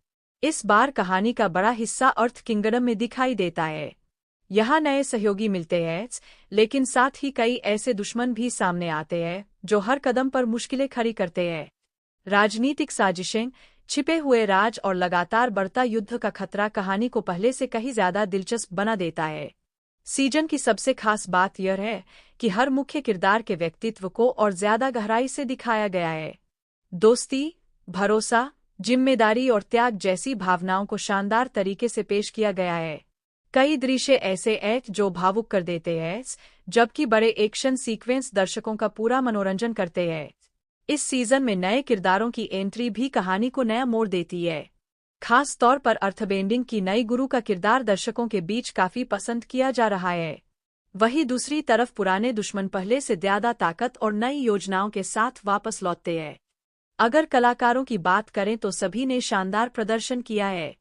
इस बार कहानी का बड़ा हिस्सा अर्थ किंगडम में दिखाई देता है। यहाँ नए सहयोगी मिलते हैं, लेकिन साथ ही कई ऐसे दुश्मन भी सामने आते हैं जो हर कदम पर मुश्किलें खड़ी करते हैं। राजनीतिक साजिशें, छिपे हुए राज और लगातार बढ़ता युद्ध का खतरा कहानी को पहले से कहीं ज्यादा दिलचस्प बना देता है। सीजन की सबसे खास बात यह है कि हर मुख्य किरदार के व्यक्तित्व को और ज्यादा गहराई से दिखाया गया है। दोस्ती, भरोसा, जिम्मेदारी और त्याग जैसी भावनाओं को शानदार तरीके से पेश किया गया है। कई दृश्य ऐसे हैं जो भावुक कर देते हैं, जबकि बड़े एक्शन सीक्वेंस दर्शकों का पूरा मनोरंजन करते हैं। इस सीजन में नए किरदारों की एंट्री भी कहानी को नया मोड़ देती है। खास तौर पर अर्थबेंडिंग की नई गुरु का किरदार दर्शकों के बीच काफी पसंद किया जा रहा है। वहीं दूसरी तरफ पुराने दुश्मन पहले से ज्यादा ताकत और नई योजनाओं के साथ वापस लौटते हैं। अगर कलाकारों की बात करें तो सभी ने शानदार प्रदर्शन किया है।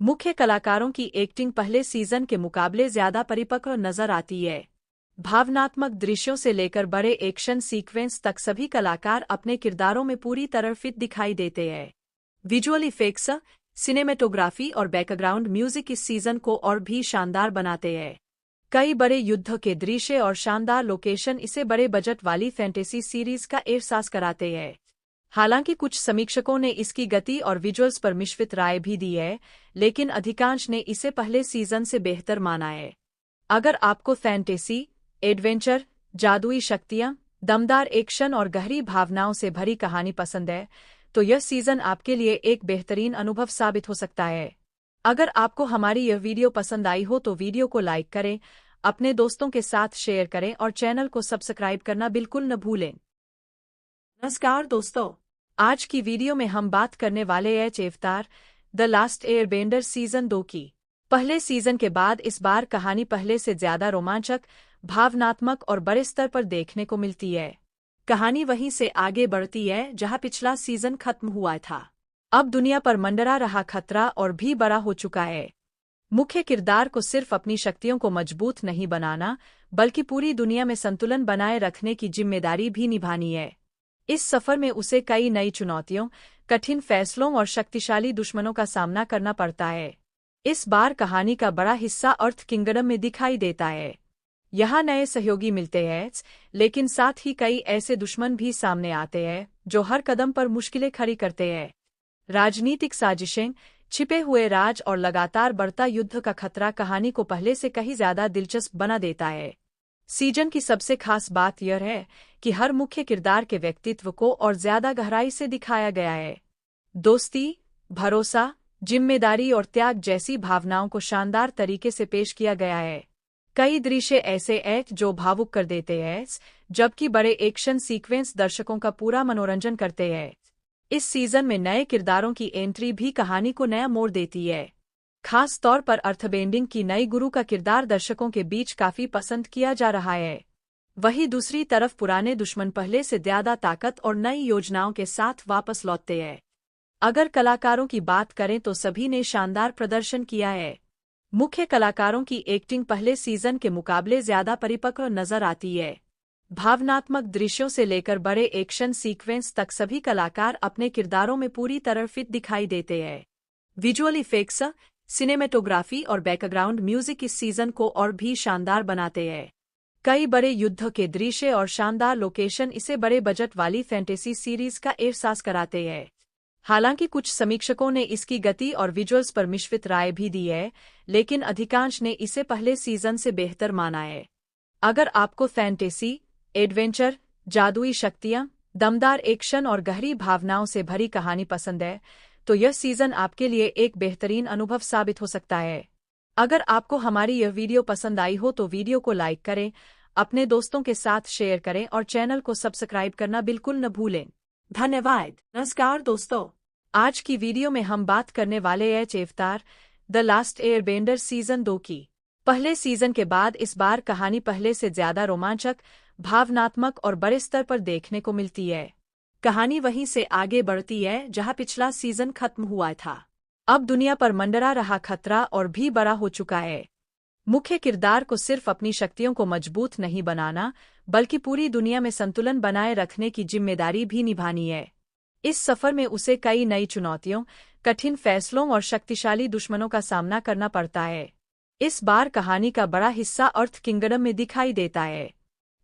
मुख्य कलाकारों की एक्टिंग पहले सीजन के मुकाबले ज्यादा परिपक्व नजर आती है। भावनात्मक दृश्यों से लेकर बड़े एक्शन सीक्वेंस तक सभी कलाकार अपने किरदारों में पूरी तरह फिट दिखाई देते हैं। विजुअल इफेक्ट्स, सिनेमेटोग्राफी और बैकग्राउंड म्यूजिक इस सीजन को और भी शानदार बनाते हैं। कई बड़े युद्ध के दृश्य और शानदार लोकेशन इसे बड़े बजट वाली फैंटेसी सीरीज का एहसास कराते हैं। हालांकि कुछ समीक्षकों ने इसकी गति और विजुअल्स पर मिश्रित राय भी दी है, लेकिन अधिकांश ने इसे पहले सीजन से बेहतर माना है। अगर आपको फैंटेसी, एडवेंचर, जादुई शक्तियाँ, दमदार एक्शन और गहरी भावनाओं से भरी कहानी पसंद है, तो यह सीजन आपके लिए एक बेहतरीन अनुभव साबित हो सकता है। अगर आपको हमारी यह वीडियो पसंद आई हो तो वीडियो को लाइक करें, अपने दोस्तों के साथ शेयर करें और चैनल को सब्सक्राइब करना बिल्कुल न भूलें। नमस्कार दोस्तों, आज की वीडियो में हम बात करने वाले हैं अवतार द लास्ट एयरबेंडर सीजन 2 की। पहले सीजन के बाद इस बार कहानी पहले से ज्यादा रोमांचक, भावनात्मक और बड़े स्तर पर देखने को मिलती है। कहानी वहीं से आगे बढ़ती है जहां पिछला सीजन खत्म हुआ था। अब दुनिया पर मंडरा रहा खतरा और भी बड़ा हो चुका है। मुख्य किरदार को सिर्फ अपनी शक्तियों को मजबूत नहीं बनाना, बल्कि पूरी दुनिया में संतुलन बनाए रखने की जिम्मेदारी भी निभानी है। इस सफर में उसे कई नई चुनौतियों, कठिन फैसलों और शक्तिशाली दुश्मनों का सामना करना पड़ता है। इस बार कहानी का बड़ा हिस्सा अर्थ किंगडम में दिखाई देता है। यहाँ नए सहयोगी मिलते हैं, लेकिन साथ ही कई ऐसे दुश्मन भी सामने आते हैं जो हर कदम पर मुश्किलें खड़ी करते हैं। राजनीतिक साजिशें, छिपे हुए राज और लगातार बढ़ता युद्ध का खतरा कहानी को पहले से कहीं ज्यादा दिलचस्प बना देता है। सीजन की सबसे खास बात यह है कि हर मुख्य किरदार के व्यक्तित्व को और ज्यादा गहराई से दिखाया गया है। दोस्ती, भरोसा, जिम्मेदारी और त्याग जैसी भावनाओं को शानदार तरीके से पेश किया गया है। कई दृश्य ऐसे हैं जो भावुक कर देते हैं, जबकि बड़े एक्शन सीक्वेंस दर्शकों का पूरा मनोरंजन करते हैं। इस सीजन में नए किरदारों की एंट्री भी कहानी को नया मोड़ देती है। खास तौर पर अर्थबेंडिंग की नई गुरु का किरदार दर्शकों के बीच काफी पसंद किया जा रहा है। वहीं दूसरी तरफ पुराने दुश्मन पहले से ज्यादा ताकत और नई योजनाओं के साथ वापस लौटते हैं। अगर कलाकारों की बात करें तो सभी ने शानदार प्रदर्शन किया है। मुख्य कलाकारों की एक्टिंग पहले सीजन के मुकाबले ज्यादा परिपक्व नजर आती है। भावनात्मक दृश्यों से लेकर बड़े एक्शन सीक्वेंस तक सभी कलाकार अपने किरदारों में पूरी तरह फिट दिखाई देते हैं। विजुअल इफेक्ट्स, सिनेमेटोग्राफी और बैकग्राउंड म्यूजिक इस सीजन को और भी शानदार बनाते हैं। कई बड़े युद्ध के दृश्य और शानदार लोकेशन इसे बड़े बजट वाली फैंटेसी सीरीज का एहसास कराते हैं। हालांकि कुछ समीक्षकों ने इसकी गति और विजुअल्स पर मिश्रित राय भी दी है, लेकिन अधिकांश ने इसे पहले सीजन से बेहतर माना है। अगर आपको फैंटेसी, एडवेंचर, जादुई शक्तियां, दमदार एक्शन और गहरी भावनाओं से भरी कहानी पसंद है, तो यह सीजन आपके लिए एक बेहतरीन अनुभव साबित हो सकता है। अगर आपको हमारी यह वीडियो पसंद आई हो तो वीडियो को लाइक करें, अपने दोस्तों के साथ शेयर करें और चैनल को सब्सक्राइब करना बिल्कुल न भूलें। धन्यवाद। नमस्कार दोस्तों, आज की वीडियो में हम बात करने वाले हैं अवतार द लास्ट एयरबेंडर सीजन 2 की। पहले सीजन के बाद इस बार कहानी पहले से ज्यादा रोमांचक, भावनात्मक और बड़े स्तर पर देखने को मिलती है। कहानी वहीं से आगे बढ़ती है जहां पिछला सीजन खत्म हुआ था। अब दुनिया पर मंडरा रहा खतरा और भी बड़ा हो चुका है। मुख्य किरदार को सिर्फ अपनी शक्तियों को मजबूत नहीं बनाना, बल्कि पूरी दुनिया में संतुलन बनाए रखने की जिम्मेदारी भी निभानी है। इस सफर में उसे कई नई चुनौतियों, कठिन फैसलों और शक्तिशाली दुश्मनों का सामना करना पड़ता है। इस बार कहानी का बड़ा हिस्सा अर्थ किंगडम में दिखाई देता है।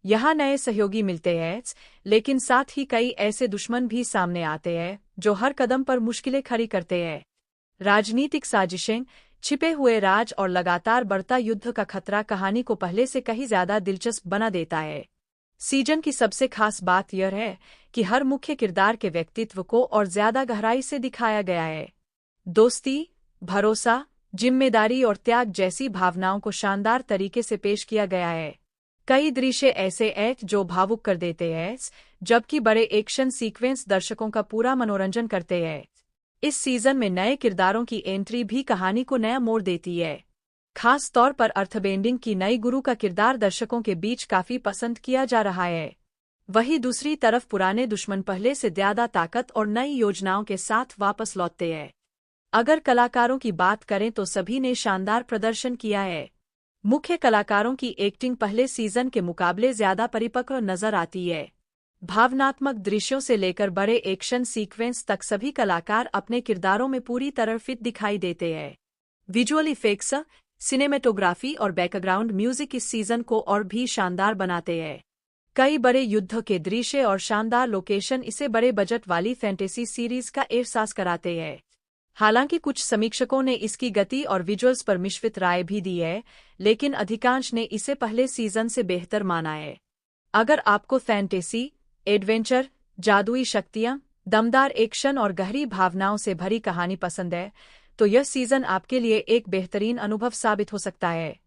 यहाँ नए सहयोगी मिलते हैं, लेकिन साथ ही कई ऐसे दुश्मन भी सामने आते हैं जो हर कदम पर मुश्किलें खड़ी करते हैं। राजनीतिक साजिशें, छिपे हुए राज और लगातार बढ़ता युद्ध का खतरा कहानी को पहले से कहीं ज्यादा दिलचस्प बना देता है। सीजन की सबसे खास बात यह है कि हर मुख्य किरदार के व्यक्तित्व को और ज्यादा गहराई से दिखाया गया है। दोस्ती, भरोसा, जिम्मेदारी और त्याग जैसी भावनाओं को शानदार तरीके से पेश किया गया है। कई दृश्य ऐसे हैं जो भावुक कर देते हैं, जबकि बड़े एक्शन सीक्वेंस दर्शकों का पूरा मनोरंजन करते हैं। इस सीजन में नए किरदारों की एंट्री भी कहानी को नया मोड़ देती है। खास तौर पर अर्थबेंडिंग की नई गुरु का किरदार दर्शकों के बीच काफी पसंद किया जा रहा है। वहीं दूसरी तरफ पुराने दुश्मन पहले से ज्यादा ताकत और नई योजनाओं के साथ वापस लौटते हैं। अगर कलाकारों की बात करें तो सभी ने शानदार प्रदर्शन किया है। मुख्य कलाकारों की एक्टिंग पहले सीजन के मुकाबले ज्यादा परिपक्व नजर आती है। भावनात्मक दृश्यों से लेकर बड़े एक्शन सीक्वेंस तक सभी कलाकार अपने किरदारों में पूरी तरह फिट दिखाई देते हैं। विजुअल इफेक्ट्स, सिनेमेटोग्राफी और बैकग्राउंड म्यूजिक इस सीजन को और भी शानदार बनाते हैं। कई बड़े युद्ध के दृश्य और शानदार लोकेशन इसे बड़े बजट वाली फैंटेसी सीरीज का एहसास कराते हैं। हालांकि कुछ समीक्षकों ने इसकी गति और विजुअल्स पर मिश्रित राय भी दी है, लेकिन अधिकांश ने इसे पहले सीजन से बेहतर माना है। अगर आपको फैंटेसी, एडवेंचर, जादुई शक्तियां, दमदार एक्शन और गहरी भावनाओं से भरी कहानी पसंद है, तो यह सीजन आपके लिए एक बेहतरीन अनुभव साबित हो सकता है।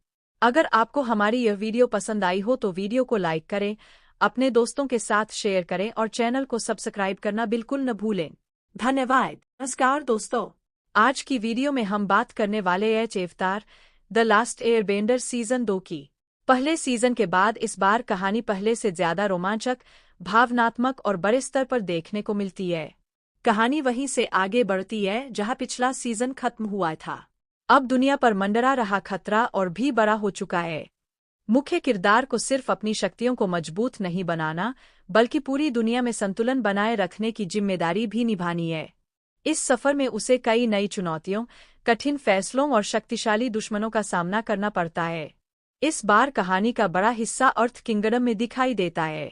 अगर आपको हमारी यह वीडियो पसंद आई हो तो वीडियो को लाइक करें, अपने दोस्तों के साथ शेयर करें और चैनल को सब्सक्राइब करना बिल्कुल न भूलें। धन्यवाद। नमस्कार दोस्तों, आज की वीडियो में हम बात करने वाले हैं अवतार द लास्ट एयरबेंडर सीजन 2 की। पहले सीजन के बाद इस बार कहानी पहले से ज्यादा रोमांचक, भावनात्मक और बड़े स्तर पर देखने को मिलती है। कहानी वहीं से आगे बढ़ती है जहां पिछला सीजन खत्म हुआ था। अब दुनिया पर मंडरा रहा खतरा और भी बड़ा हो चुका है। मुख्य किरदार को सिर्फ अपनी शक्तियों को मजबूत नहीं बनाना, बल्कि पूरी दुनिया में संतुलन बनाए रखने की जिम्मेदारी भी निभानी है। इस सफर में उसे कई नई चुनौतियों, कठिन फैसलों और शक्तिशाली दुश्मनों का सामना करना पड़ता है। इस बार कहानी का बड़ा हिस्सा अर्थ किंगडम में दिखाई देता है।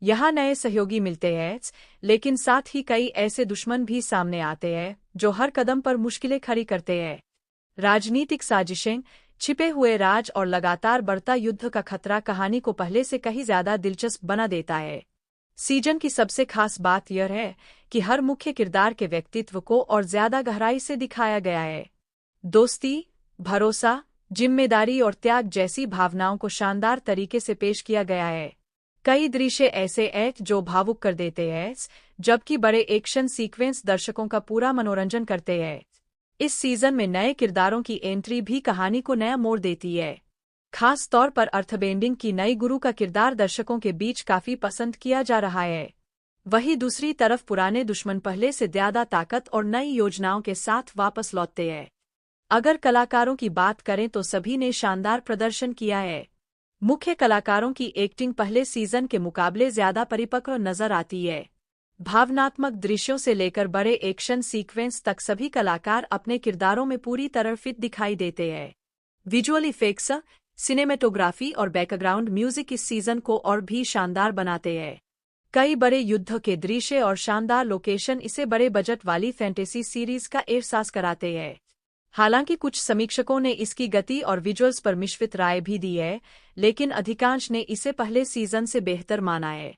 यहाँ नए सहयोगी मिलते हैं, लेकिन साथ ही कई ऐसे दुश्मन भी सामने आते हैं जो हर कदम पर मुश्किलें खड़ी करते हैं। राजनीतिक साजिशें, छिपे हुए राज और लगातार बढ़ता युद्ध का खतरा कहानी को पहले से कहीं ज्यादा दिलचस्प बना देता है। सीजन की सबसे खास बात यह है कि हर मुख्य किरदार के व्यक्तित्व को और ज्यादा गहराई से दिखाया गया है। दोस्ती, भरोसा, जिम्मेदारी और त्याग जैसी भावनाओं को शानदार तरीके से पेश किया गया है। कई दृश्य ऐसे हैं जो भावुक कर देते हैं, जबकि बड़े एक्शन सीक्वेंस दर्शकों का पूरा मनोरंजन करते हैं। इस सीजन में नए किरदारों की एंट्री भी कहानी को नया मोड़ देती है। खास तौर पर अर्थबेंडिंग की नई गुरु का किरदार दर्शकों के बीच काफी पसंद किया जा रहा है। वहीं दूसरी तरफ पुराने दुश्मन पहले से ज्यादा ताकत और नई योजनाओं के साथ वापस लौटते हैं। अगर कलाकारों की बात करें तो सभी ने शानदार प्रदर्शन किया है। मुख्य कलाकारों की एक्टिंग पहले सीजन के मुकाबले ज्यादा परिपक्व नजर आती है। भावनात्मक दृश्यों से लेकर बड़े एक्शन सीक्वेंस तक सभी कलाकार अपने किरदारों में पूरी तरह फिट दिखाई देते हैं। विजुअल इफेक्ट्स, सिनेमेटोग्राफी और बैकग्राउंड म्यूजिक इस सीजन को और भी शानदार बनाते हैं। कई बड़े युद्ध के दृश्य और शानदार लोकेशन इसे बड़े बजट वाली फैंटेसी सीरीज का एहसास कराते हैं। हालांकि कुछ समीक्षकों ने इसकी गति और विजुअल्स पर मिश्रित राय भी दी है, लेकिन अधिकांश ने इसे पहले सीजन से बेहतर माना है।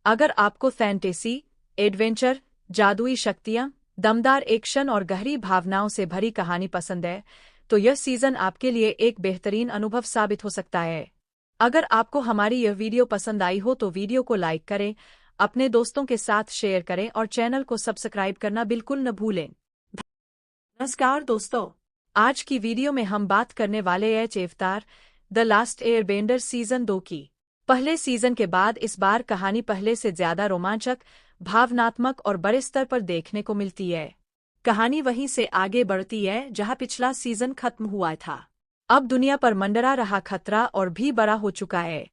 अगर आपको फैंटेसी, एडवेंचर, जादुई शक्तियां, दमदार एक्शन और गहरी भावनाओं से भरी कहानी पसंद है, तो यह सीजन आपके लिए एक बेहतरीन अनुभव साबित हो सकता है। अगर आपको हमारी यह वीडियो पसंद आई हो तो वीडियो को लाइक करें, अपने दोस्तों के साथ शेयर करें और चैनल को सब्सक्राइब करना बिल्कुल न भूलें। नमस्कार दोस्तों, आज की वीडियो में हम बात करने वाले हैं अवतार द लास्ट एयरबेंडर सीजन 2 की। पहले सीजन के बाद इस बार कहानी पहले से ज्यादा रोमांचक, भावनात्मक और बड़े स्तर पर देखने को मिलती है। कहानी वहीं से आगे बढ़ती है जहां पिछला सीजन खत्म हुआ था। अब दुनिया पर मंडरा रहा खतरा और भी बड़ा हो चुका है।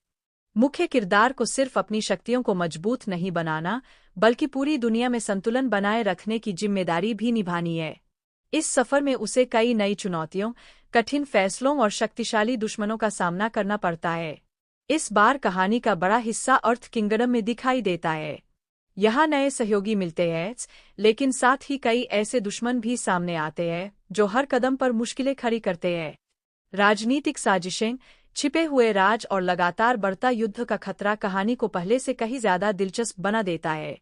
मुख्य किरदार को सिर्फ अपनी शक्तियों को मजबूत नहीं बनाना, बल्कि पूरी दुनिया में संतुलन बनाए रखने की जिम्मेदारी भी निभानी है। इस सफर में उसे कई नई चुनौतियों, कठिन फैसलों और शक्तिशाली दुश्मनों का सामना करना पड़ता है। इस बार कहानी का बड़ा हिस्सा अर्थ किंगडम में दिखाई देता है। यहाँ नए सहयोगी मिलते हैं, लेकिन साथ ही कई ऐसे दुश्मन भी सामने आते हैं जो हर कदम पर मुश्किलें खड़ी करते हैं। राजनीतिक साजिशें, छिपे हुए राज और लगातार बढ़ता युद्ध का खतरा कहानी को पहले से कहीं ज्यादा दिलचस्प बना देता है।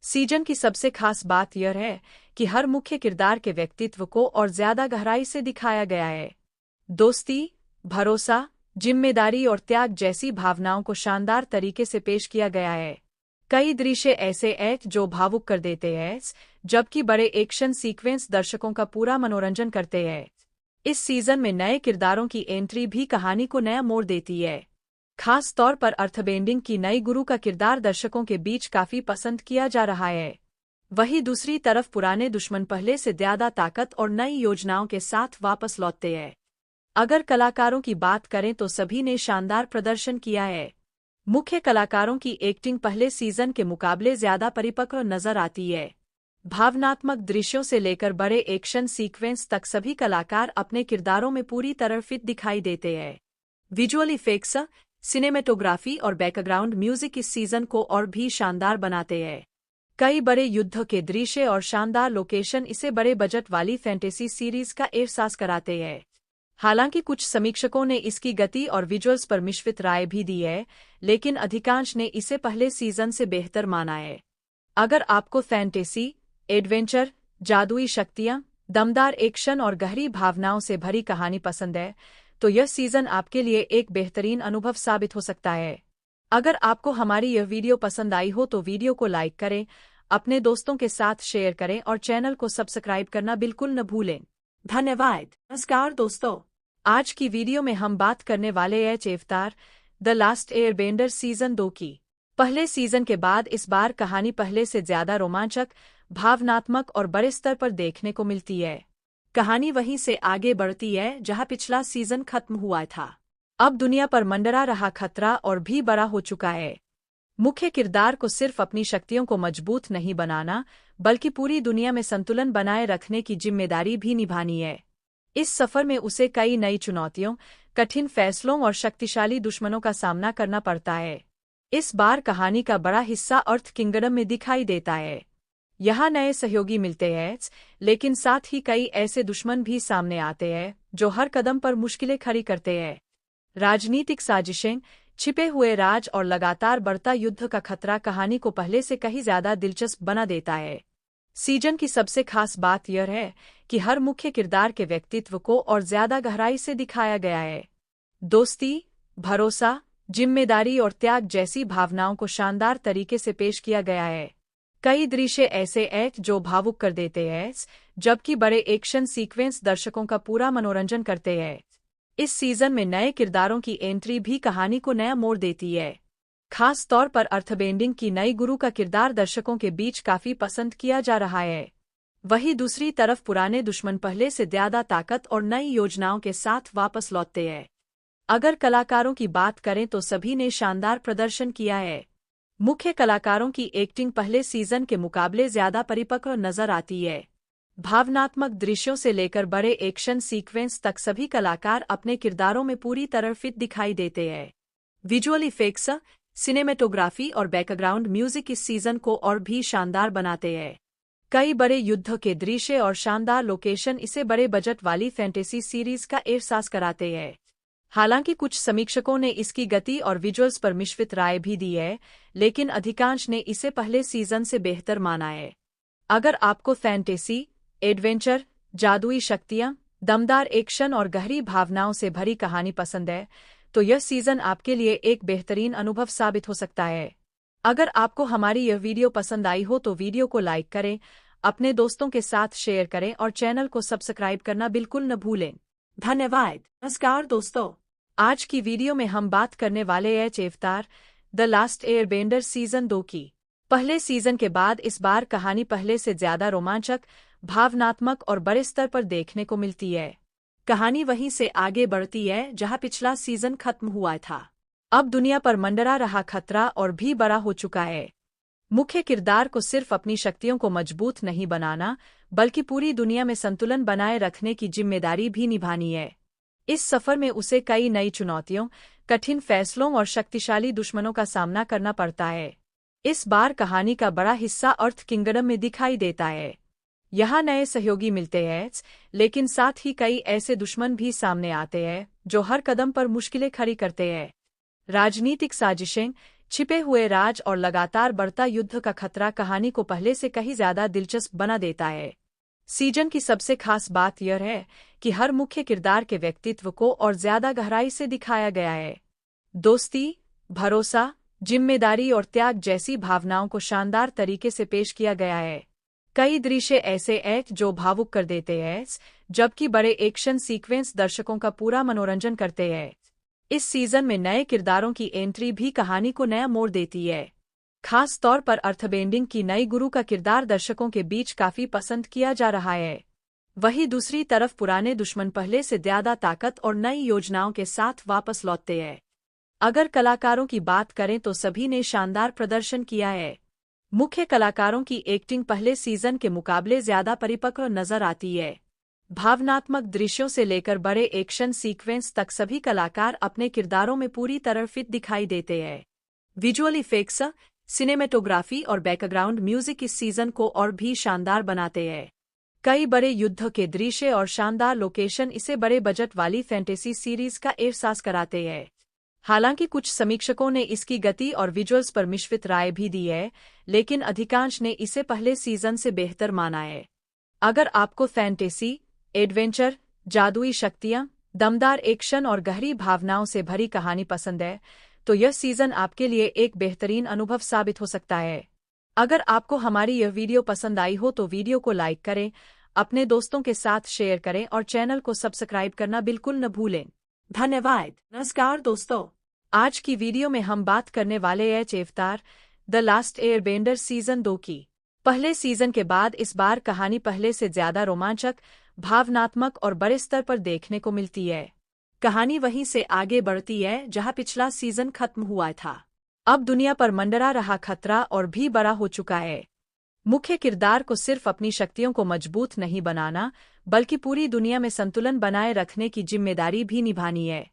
सीजन की सबसे खास बात यह है कि हर मुख्य किरदार के व्यक्तित्व को और ज्यादा गहराई से दिखाया गया है। दोस्ती, भरोसा, जिम्मेदारी और त्याग जैसी भावनाओं को शानदार तरीके से पेश किया गया है। कई दृश्य ऐसे हैं जो भावुक कर देते हैं, जबकि बड़े एक्शन सीक्वेंस दर्शकों का पूरा मनोरंजन करते हैं। इस सीजन में नए किरदारों की एंट्री भी कहानी को नया मोड़ देती है। खास तौर पर अर्थबेंडिंग की नई गुरु का किरदार दर्शकों के बीच काफी पसंद किया जा रहा है। वहीं दूसरी तरफ पुराने दुश्मन पहले से ज्यादा ताकत और नई योजनाओं के साथ वापस लौटते हैं। अगर कलाकारों की बात करें तो सभी ने शानदार प्रदर्शन किया है। मुख्य कलाकारों की एक्टिंग पहले सीजन के मुकाबले ज्यादा परिपक्व नजर आती है। भावनात्मक दृश्यों से लेकर बड़े एक्शन सीक्वेंस तक सभी कलाकार अपने किरदारों में पूरी तरह फिट दिखाई देते हैं। विजुअल इफेक्ट्स, सिनेमेटोग्राफी और बैकग्राउंड म्यूजिक इस सीजन को और भी शानदार बनाते हैं। कई बड़े युद्ध के दृश्य और शानदार लोकेशन इसे बड़े बजट वाली फैंटेसी सीरीज का एहसास कराते हैं। हालांकि कुछ समीक्षकों ने इसकी गति और विजुअल्स पर मिश्रित राय भी दी है, लेकिन अधिकांश ने इसे पहले सीजन से बेहतर माना है। अगर आपको फैंटेसी, एडवेंचर, जादुई शक्तियां, दमदार एक्शन और गहरी भावनाओं से भरी कहानी पसंद है, तो यह सीजन आपके लिए एक बेहतरीन अनुभव साबित हो सकता है। अगर आपको हमारी यह वीडियो पसंद आई हो तो वीडियो को लाइक करें, अपने दोस्तों के साथ शेयर करें और चैनल को सब्सक्राइब करना बिल्कुल न भूलें। धन्यवाद। नमस्कार दोस्तों, आज की वीडियो में हम बात करने वाले हैं अवतार द लास्ट एयरबेंडर सीजन 2 की। पहले सीजन के बाद इस बार कहानी पहले से ज्यादा रोमांचक, भावनात्मक और बड़े स्तर पर देखने को मिलती है। कहानी वहीं से आगे बढ़ती है जहां पिछला सीजन खत्म हुआ था। अब दुनिया पर मंडरा रहा खतरा और भी बड़ा हो चुका है। मुख्य किरदार को सिर्फ अपनी शक्तियों को मजबूत नहीं बनाना, बल्कि पूरी दुनिया में संतुलन बनाए रखने की जिम्मेदारी भी निभानी है। इस सफर में उसे कई नई चुनौतियों, कठिन फैसलों और शक्तिशाली दुश्मनों का सामना करना पड़ता है। इस बार कहानी का बड़ा हिस्सा अर्थ किंगडम में दिखाई देता है। यहाँ नए सहयोगी मिलते हैं, लेकिन साथ ही कई ऐसे दुश्मन भी सामने आते हैं जो हर कदम पर मुश्किलें खड़ी करते हैं। राजनीतिक साजिशें, छिपे हुए राज और लगातार बढ़ता युद्ध का खतरा कहानी को पहले से कहीं ज्यादा दिलचस्प बना देता है। सीजन की सबसे खास बात यह है कि हर मुख्य किरदार के व्यक्तित्व को और ज्यादा गहराई से दिखाया गया है। दोस्ती, भरोसा, जिम्मेदारी और त्याग जैसी भावनाओं को शानदार तरीके से पेश किया गया है। कई दृश्य ऐसे हैं जो भावुक कर देते हैं, जबकि बड़े एक्शन सीक्वेंस दर्शकों का पूरा मनोरंजन करते हैं। इस सीजन में नए किरदारों की एंट्री भी कहानी को नया मोड़ देती है। खास तौर पर अर्थबेंडिंग की नई गुरु का किरदार दर्शकों के बीच काफी पसंद किया जा रहा है। वहीं दूसरी तरफ पुराने दुश्मन पहले से ज्यादा ताकत और नई योजनाओं के साथ वापस लौटते हैं। अगर कलाकारों की बात करें तो सभी ने शानदार प्रदर्शन किया है। मुख्य कलाकारों की एक्टिंग पहले सीजन के मुकाबले ज्यादा परिपक्व नजर आती है। भावनात्मक दृश्यों से लेकर बड़े एक्शन सीक्वेंस तक सभी कलाकार अपने किरदारों में पूरी तरह फिट दिखाई देते हैं। विजुअल इफेक्ट्स, सिनेमेटोग्राफी और बैकग्राउंड म्यूजिक इस सीजन को और भी शानदार बनाते हैं। कई बड़े युद्ध के दृश्य और शानदार लोकेशन इसे बड़े बजट वाली फैंटेसी सीरीज का एहसास कराते हैं। हालांकि कुछ समीक्षकों ने इसकी गति और विजुअल्स पर मिश्रित राय भी दी है, लेकिन अधिकांश ने इसे पहले सीजन से बेहतर माना है। अगर आपको फैंटेसी, एडवेंचर, जादुई शक्तियां, दमदार एक्शन और गहरी भावनाओं से भरी कहानी पसंद है, तो यह सीजन आपके लिए एक बेहतरीन अनुभव साबित हो सकता है। अगर आपको हमारी यह वीडियो पसंद आई हो तो वीडियो को लाइक करें, अपने दोस्तों के साथ शेयर करें और चैनल को सब्सक्राइब करना बिल्कुल न भूलें। धन्यवाद। नमस्कार दोस्तों, आज की वीडियो में हम बात करने वाले हैं अवतार द लास्ट एयरबेंडर सीजन 2 की। पहले सीजन के बाद इस बार कहानी पहले से ज्यादा रोमांचक, भावनात्मक और बड़े स्तर पर देखने को मिलती है। कहानी वहीं से आगे बढ़ती है जहां पिछला सीजन खत्म हुआ था। अब दुनिया पर मंडरा रहा खतरा और भी बड़ा हो चुका है। मुख्य किरदार को सिर्फ अपनी शक्तियों को मजबूत नहीं बनाना, बल्कि पूरी दुनिया में संतुलन बनाए रखने की जिम्मेदारी भी निभानी है। इस सफर में उसे कई नई चुनौतियों, कठिन फैसलों और शक्तिशाली दुश्मनों का सामना करना पड़ता है। इस बार कहानी का बड़ा हिस्सा अर्थ किंगडम में दिखाई देता है। यहाँ नए सहयोगी मिलते हैं, लेकिन साथ ही कई ऐसे दुश्मन भी सामने आते हैं जो हर कदम पर मुश्किलें खड़ी करते हैं। राजनीतिक साजिशें, छिपे हुए राज और लगातार बढ़ता युद्ध का खतरा कहानी को पहले से कहीं ज्यादा दिलचस्प बना देता है। सीजन की सबसे खास बात यह है कि हर मुख्य किरदार के व्यक्तित्व को और ज्यादा गहराई से दिखाया गया है। दोस्ती, भरोसा, जिम्मेदारी और त्याग जैसी भावनाओं को शानदार तरीके से पेश किया गया है। कई दृश्य ऐसे हैं जो भावुक कर देते हैं, जबकि बड़े एक्शन सीक्वेंस दर्शकों का पूरा मनोरंजन करते हैं। इस सीजन में नए किरदारों की एंट्री भी कहानी को नया मोड़ देती है। खास तौर पर अर्थबेंडिंग की नई गुरु का किरदार दर्शकों के बीच काफी पसंद किया जा रहा है। वहीं दूसरी तरफ पुराने दुश्मन पहले से ज्यादा ताकत और नई योजनाओं के साथ वापस लौटते हैं। अगर कलाकारों की बात करें तो सभी ने शानदार प्रदर्शन किया है। मुख्य कलाकारों की एक्टिंग पहले सीजन के मुकाबले ज्यादा परिपक्व नजर आती है। भावनात्मक दृश्यों से लेकर बड़े एक्शन सीक्वेंस तक सभी कलाकार अपने किरदारों में पूरी तरह फिट दिखाई देते हैं। विजुअल इफेक्ट्स, सिनेमेटोग्राफी और बैकग्राउंड म्यूजिक इस सीजन को और भी शानदार बनाते हैं। कई बड़े युद्ध के दृश्य और शानदार लोकेशन इसे बड़े बजट वाली फैंटेसी सीरीज का एहसास कराते हैं। हालांकि कुछ समीक्षकों ने इसकी गति और विजुअल्स पर मिश्रित राय भी दी है, लेकिन अधिकांश ने इसे पहले सीजन से बेहतर माना है। अगर आपको फैंटेसी, एडवेंचर, जादुई शक्तियां, दमदार एक्शन और गहरी भावनाओं से भरी कहानी पसंद है, तो यह सीजन आपके लिए एक बेहतरीन अनुभव साबित हो सकता है। अगर आपको हमारी यह वीडियो पसंद आई हो तो वीडियो को लाइक करें, अपने दोस्तों के साथ शेयर करें और चैनल को सब्सक्राइब करना बिल्कुल न भूलें। धन्यवाद। नमस्कार दोस्तों, आज की वीडियो में हम बात करने वाले हैं अवतार द लास्ट एयरबेंडर सीजन 2 की। पहले सीजन के बाद इस बार कहानी पहले से ज्यादा रोमांचक, भावनात्मक और बड़े स्तर पर देखने को मिलती है। कहानी वहीं से आगे बढ़ती है जहां पिछला सीजन खत्म हुआ था। अब दुनिया पर मंडरा रहा खतरा और भी बड़ा हो चुका है। मुख्य किरदार को सिर्फ अपनी शक्तियों को मजबूत नहीं बनाना, बल्कि पूरी दुनिया में संतुलन बनाए रखने की जिम्मेदारी भी निभानी है।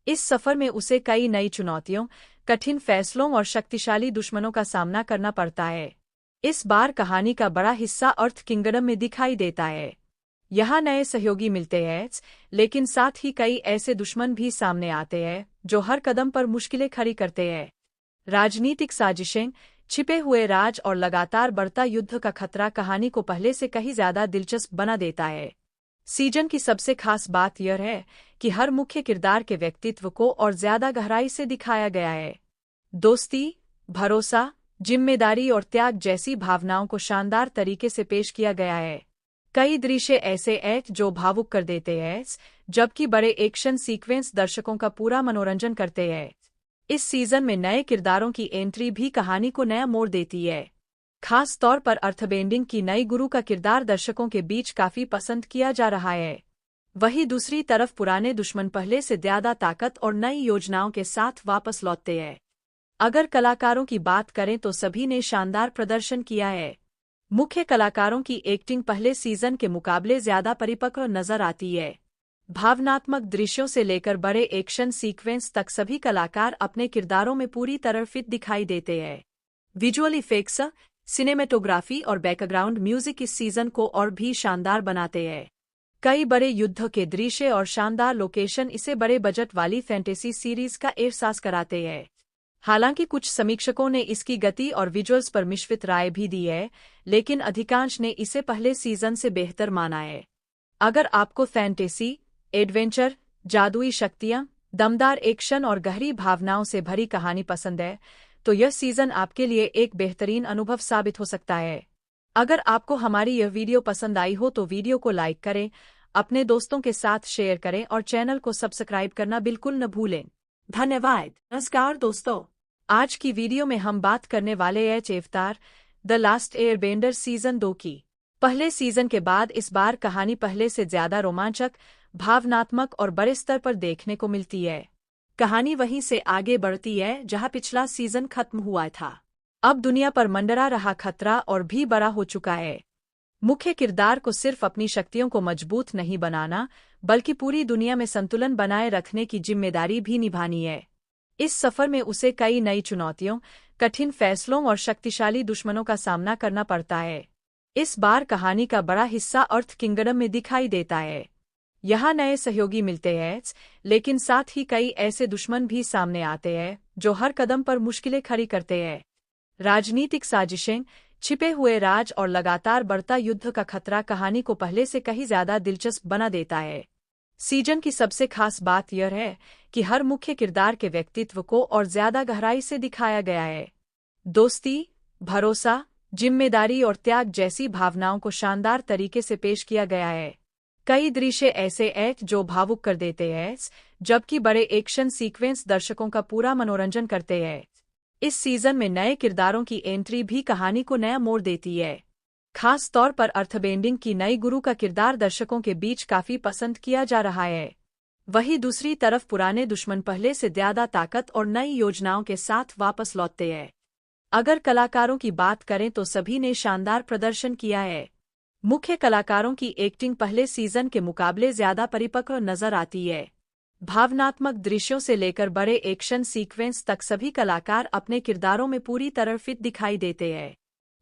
इस सफर में उसे कई नई चुनौतियों, कठिन फैसलों और शक्तिशाली दुश्मनों का सामना करना पड़ता है। इस बार कहानी का बड़ा हिस्सा अर्थ किंगडम में दिखाई देता है। यहाँ नए सहयोगी मिलते हैं, लेकिन साथ ही कई ऐसे दुश्मन भी सामने आते हैं जो हर कदम पर मुश्किलें खड़ी करते हैं। राजनीतिक साजिशें, छिपे हुए राज और लगातार बढ़ता युद्ध का खतरा कहानी को पहले से कहीं ज्यादा दिलचस्प बना देता है। सीजन की सबसे खास बात यह है कि हर मुख्य किरदार के व्यक्तित्व को और ज्यादा गहराई से दिखाया गया है। दोस्ती, भरोसा, जिम्मेदारी और त्याग जैसी भावनाओं को शानदार तरीके से पेश किया गया है। कई दृश्य ऐसे हैं जो भावुक कर देते हैं, जबकि बड़े एक्शन सीक्वेंस दर्शकों का पूरा मनोरंजन करते हैं। इस सीजन में नए किरदारों की एंट्री भी कहानी को नया मोड़ देती है। खास तौर पर अर्थबेंडिंग की नई गुरु का किरदार दर्शकों के बीच काफी पसंद किया जा रहा है। वहीं दूसरी तरफ पुराने दुश्मन पहले से ज्यादा ताकत और नई योजनाओं के साथ वापस लौटते हैं। अगर कलाकारों की बात करें तो सभी ने शानदार प्रदर्शन किया है। मुख्य कलाकारों की एक्टिंग पहले सीजन के मुकाबले ज्यादा परिपक्व नजर आती है। भावनात्मक दृश्यों से लेकर बड़े एक्शन सीक्वेंस तक सभी कलाकार अपने किरदारों में पूरी तरह फिट दिखाई देते हैं। विजुअल इफेक्ट्स, सिनेमेटोग्राफी और बैकग्राउंड म्यूजिक इस सीजन को और भी शानदार बनाते हैं। कई बड़े युद्ध के दृश्य और शानदार लोकेशन इसे बड़े बजट वाली फैंटेसी सीरीज का एहसास कराते हैं। हालांकि कुछ समीक्षकों ने इसकी गति और विजुअल्स पर मिश्रित राय भी दी है, लेकिन अधिकांश ने इसे पहले सीजन से बेहतर माना है। अगर आपको फैंटेसी, एडवेंचर, जादुई शक्तियां, दमदार एक्शन और गहरी भावनाओं से भरी कहानी पसंद है, तो यह सीजन आपके लिए एक बेहतरीन अनुभव साबित हो सकता है। अगर आपको हमारी यह वीडियो पसंद आई हो तो वीडियो को लाइक करें, अपने दोस्तों के साथ शेयर करें और चैनल को सब्सक्राइब करना बिल्कुल न भूलें। धन्यवाद। नमस्कार दोस्तों, आज की वीडियो में हम बात करने वाले हैं अवतार द लास्ट एयरबेंडर सीजन 2 की। पहले सीजन के बाद इस बार कहानी पहले से ज्यादा रोमांचक, भावनात्मक और बड़े स्तर पर देखने को मिलती है। कहानी वहीं से आगे बढ़ती है जहां पिछला सीजन खत्म हुआ था। अब दुनिया पर मंडरा रहा खतरा और भी बड़ा हो चुका है। मुख्य किरदार को सिर्फ अपनी शक्तियों को मजबूत नहीं बनाना, बल्कि पूरी दुनिया में संतुलन बनाए रखने की जिम्मेदारी भी निभानी है। इस सफर में उसे कई नई चुनौतियों, कठिन फैसलों और शक्तिशाली दुश्मनों का सामना करना पड़ता है। इस बार कहानी का बड़ा हिस्सा अर्थ किंगडम में दिखाई देता है। यहाँ नए सहयोगी मिलते हैं, लेकिन साथ ही कई ऐसे दुश्मन भी सामने आते हैं जो हर कदम पर मुश्किलें खड़ी करते हैं। राजनीतिक साजिशें, छिपे हुए राज और लगातार बढ़ता युद्ध का खतरा कहानी को पहले से कहीं ज्यादा दिलचस्प बना देता है। सीजन की सबसे खास बात यह है कि हर मुख्य किरदार के व्यक्तित्व को और ज्यादा गहराई से दिखाया गया है। दोस्ती, भरोसा, जिम्मेदारी और त्याग जैसी भावनाओं को शानदार तरीके से पेश किया गया है। कई दृश्य ऐसे हैं जो भावुक कर देते हैं, जबकि बड़े एक्शन सीक्वेंस दर्शकों का पूरा मनोरंजन करते हैं। इस सीजन में नए किरदारों की एंट्री भी कहानी को नया मोड़ देती है। खास तौर पर अर्थबेंडिंग की नई गुरु का किरदार दर्शकों के बीच काफी पसंद किया जा रहा है। वहीं दूसरी तरफ पुराने दुश्मन पहले से ज्यादा ताकत और नई योजनाओं के साथ वापस लौटते हैं। अगर कलाकारों की बात करें तो सभी ने शानदार प्रदर्शन किया है। मुख्य कलाकारों की एक्टिंग पहले सीजन के मुकाबले ज्यादा परिपक्व नजर आती है। भावनात्मक दृश्यों से लेकर बड़े एक्शन सीक्वेंस तक सभी कलाकार अपने किरदारों में पूरी तरह फिट दिखाई देते हैं।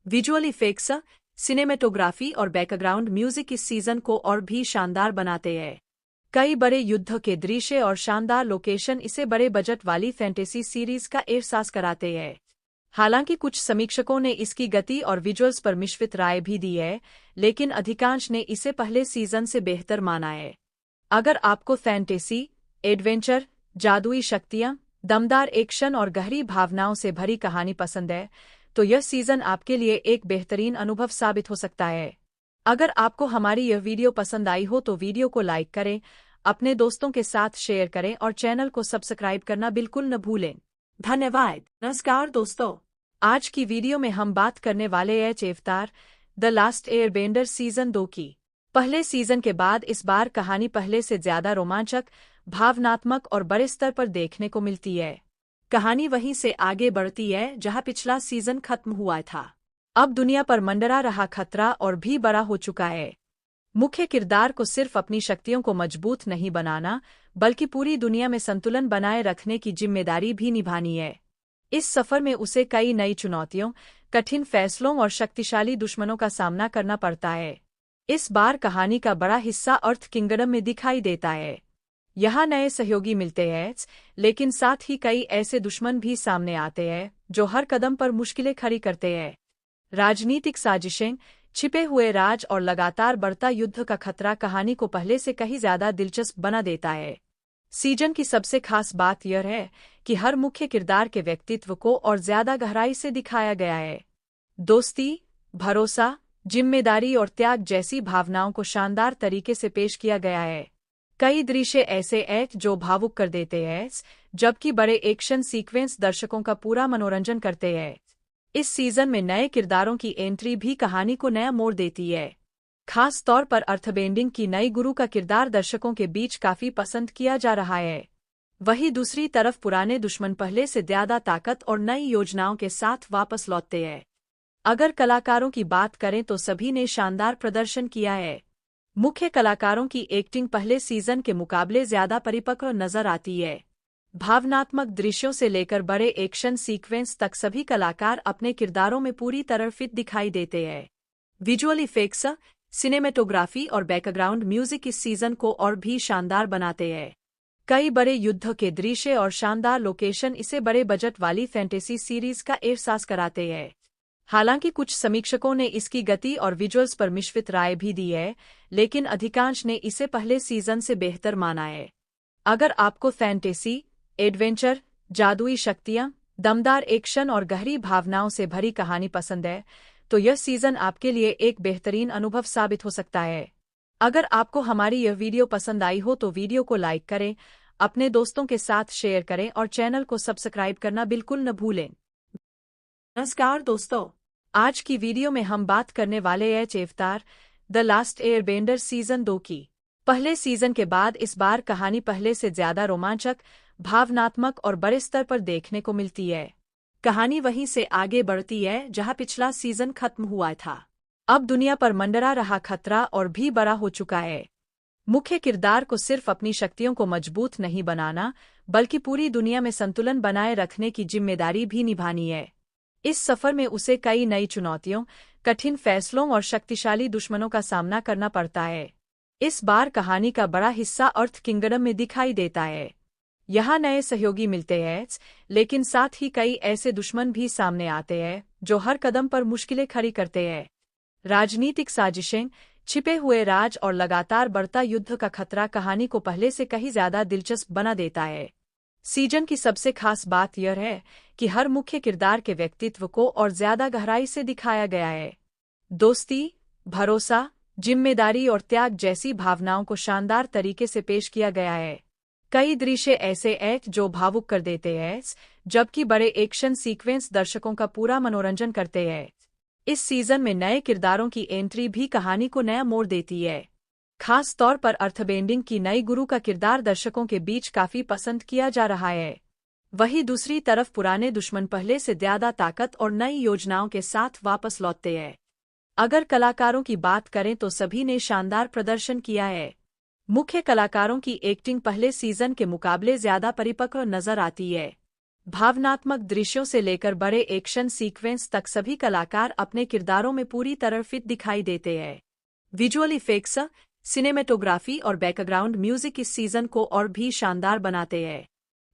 विजुअल इफेक्ट्स, सिनेमेटोग्राफी और बैकग्राउंड म्यूजिक इस सीजन को और भी शानदार बनाते हैं। कई बड़े युद्ध के दृश्य और शानदार लोकेशन इसे बड़े बजट वाली फैंटेसी सीरीज का एहसास कराते हैं। हालांकि कुछ समीक्षकों ने इसकी गति और विजुअल्स पर मिश्रित राय भी दी है, लेकिन अधिकांश ने इसे पहले सीजन से बेहतर माना है। अगर आपको फैंटेसी, एडवेंचर, जादुई शक्तियां, दमदार एक्शन और गहरी भावनाओं से भरी कहानी पसंद है, तो यह सीजन आपके लिए एक बेहतरीन अनुभव साबित हो सकता है। अगर आपको हमारी यह वीडियो पसंद आई हो तो वीडियो को लाइक करें, अपने दोस्तों के साथ शेयर करें और चैनल को सब्सक्राइब करना बिल्कुल न भूलें। धन्यवाद। नमस्कार दोस्तों, आज की वीडियो में हम बात करने वाले हैं अवतार द लास्ट एयरबेंडर सीजन 2 की। पहले सीजन के बाद इस बार कहानी पहले से ज्यादा रोमांचक, भावनात्मक और बड़े स्तर पर देखने को मिलती है। कहानी वहीं से आगे बढ़ती है जहां पिछला सीजन खत्म हुआ था। अब दुनिया पर मंडरा रहा खतरा और भी बड़ा हो चुका है। मुख्य किरदार को सिर्फ अपनी शक्तियों को मजबूत नहीं बनाना, बल्कि पूरी दुनिया में संतुलन बनाए रखने की जिम्मेदारी भी निभानी है। इस सफर में उसे कई नई चुनौतियों, कठिन फैसलों और शक्तिशाली दुश्मनों का सामना करना पड़ता है। इस बार कहानी का बड़ा हिस्सा अर्थ किंगडम में दिखाई देता है। यहाँ नए सहयोगी मिलते हैं, लेकिन साथ ही कई ऐसे दुश्मन भी सामने आते हैं जो हर कदम पर मुश्किलें खड़ी करते हैं। राजनीतिक साजिशें, छिपे हुए राज और लगातार बढ़ता युद्ध का खतरा कहानी को पहले से कहीं ज्यादा दिलचस्प बना देता है। सीजन की सबसे खास बात यह है कि हर मुख्य किरदार के व्यक्तित्व को और ज्यादा गहराई से दिखाया गया है। दोस्ती, भरोसा, जिम्मेदारी और त्याग जैसी भावनाओं को शानदार तरीके से पेश किया गया है। कई दृश्य ऐसे हैं जो भावुक कर देते हैं, जबकि बड़े एक्शन सीक्वेंस दर्शकों का पूरा मनोरंजन करते हैं। इस सीजन में नए किरदारों की एंट्री भी कहानी को नया मोड़ देती है। खास तौर पर अर्थबेंडिंग की नई गुरु का किरदार दर्शकों के बीच काफी पसंद किया जा रहा है। वहीं दूसरी तरफ पुराने दुश्मन पहले से ज्यादा ताकत और नई योजनाओं के साथ वापस लौटते हैं। अगर कलाकारों की बात करें तो सभी ने शानदार प्रदर्शन किया है। मुख्य कलाकारों की एक्टिंग पहले सीजन के मुकाबले ज्यादा परिपक्व नजर आती है। भावनात्मक दृश्यों से लेकर बड़े एक्शन सीक्वेंस तक सभी कलाकार अपने किरदारों में पूरी तरह फिट दिखाई देते हैं। विजुअल इफेक्ट्स, सिनेमेटोग्राफी और बैकग्राउंड म्यूजिक इस सीजन को और भी शानदार बनाते हैं। कई बड़े युद्ध के दृश्य और शानदार लोकेशन इसे बड़े बजट वाली फैंटेसी सीरीज का एहसास कराते हैं। हालांकि कुछ समीक्षकों ने इसकी गति और विजुअल्स पर मिश्रित राय भी दी है, लेकिन अधिकांश ने इसे पहले सीजन से बेहतर माना है। अगर आपको फैंटेसी, एडवेंचर, जादुई शक्तियां, दमदार एक्शन और गहरी भावनाओं से भरी कहानी पसंद है, तो यह सीजन आपके लिए एक बेहतरीन अनुभव साबित हो सकता है। अगर आपको हमारी यह वीडियो पसंद आई हो तो वीडियो को लाइक करें, अपने दोस्तों के साथ शेयर करें और चैनल को सब्सक्राइब करना बिल्कुल न भूलें। नमस्कार दोस्तों, आज की वीडियो में हम बात करने वाले हैं अवतार द लास्ट एयरबेंडर सीजन 2 की। पहले सीजन के बाद इस बार कहानी पहले से ज्यादा रोमांचक, भावनात्मक और बड़े स्तर पर देखने को मिलती है। कहानी वहीं से आगे बढ़ती है जहां पिछला सीजन खत्म हुआ था। अब दुनिया पर मंडरा रहा खतरा और भी बड़ा हो चुका है। मुख्य किरदार को सिर्फ अपनी शक्तियों को मजबूत नहीं बनाना, बल्कि पूरी दुनिया में संतुलन बनाए रखने की जिम्मेदारी भी निभानी है। इस सफर में उसे कई नई चुनौतियों, कठिन फैसलों और शक्तिशाली दुश्मनों का सामना करना पड़ता है। इस बार कहानी का बड़ा हिस्सा अर्थ किंगडम में दिखाई देता है। यहाँ नए सहयोगी मिलते हैं, लेकिन साथ ही कई ऐसे दुश्मन भी सामने आते हैं जो हर कदम पर मुश्किलें खड़ी करते हैं। राजनीतिक साजिशें, छिपे हुए राज और लगातार बढ़ता युद्ध का खतरा कहानी को पहले से कहीं ज्यादा दिलचस्प बना देता है। सीजन की सबसे खास बात यह है कि हर मुख्य किरदार के व्यक्तित्व को और ज्यादा गहराई से दिखाया गया है। दोस्ती, भरोसा, जिम्मेदारी और त्याग जैसी भावनाओं को शानदार तरीके से पेश किया गया है। कई दृश्य ऐसे हैं जो भावुक कर देते हैं, जबकि बड़े एक्शन सीक्वेंस दर्शकों का पूरा मनोरंजन करते हैं। इस सीजन में नए किरदारों की एंट्री भी कहानी को नया मोड़ देती है। खास तौर पर अर्थबेंडिंग की नई गुरु का किरदार दर्शकों के बीच काफी पसंद किया जा रहा है। वहीं दूसरी तरफ पुराने दुश्मन पहले से ज्यादा ताकत और नई योजनाओं के साथ वापस लौटते हैं। अगर कलाकारों की बात करें तो सभी ने शानदार प्रदर्शन किया है। मुख्य कलाकारों की एक्टिंग पहले सीजन के मुकाबले ज्यादा परिपक्व नजर आती है। भावनात्मक दृश्यों से लेकर बड़े एक्शन सीक्वेंस तक सभी कलाकार अपने किरदारों में पूरी तरह फिट दिखाई देते हैं। विजुअल इफेक्ट्स, सिनेमेटोग्राफी और बैकग्राउंड म्यूजिक इस सीजन को और भी शानदार बनाते हैं।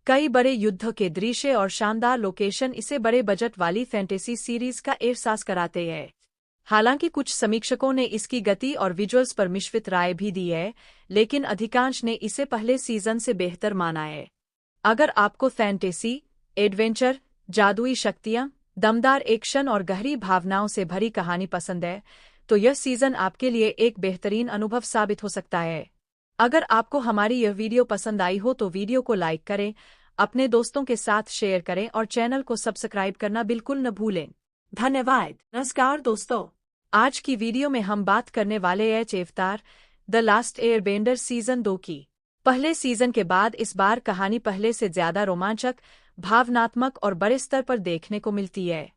कई बड़े युद्ध के दृश्य और शानदार लोकेशन इसे बड़े बजट वाली फैंटेसी सीरीज का एहसास कराते हैं। हालांकि कुछ समीक्षकों ने इसकी गति और विजुअल्स पर मिश्रित राय भी दी है, लेकिन अधिकांश ने इसे पहले सीजन से बेहतर माना है। अगर आपको फैंटेसी, एडवेंचर, जादुई शक्तियां, दमदार एक्शन और गहरी भावनाओं से भरी कहानी पसंद है, तो यह सीजन आपके लिए एक बेहतरीन अनुभव साबित हो सकता है। अगर आपको हमारी यह वीडियो पसंद आई हो तो वीडियो को लाइक करें, अपने दोस्तों के साथ शेयर करें और चैनल को सब्सक्राइब करना बिल्कुल न भूलें। धन्यवाद। नमस्कार दोस्तों, आज की वीडियो में हम बात करने वाले हैं अवतार द लास्ट एयरबेंडर सीजन 2 की। पहले सीजन के बाद इस बार कहानी पहले से ज्यादा रोमांचक, भावनात्मक और बड़े स्तर पर देखने को मिलती है।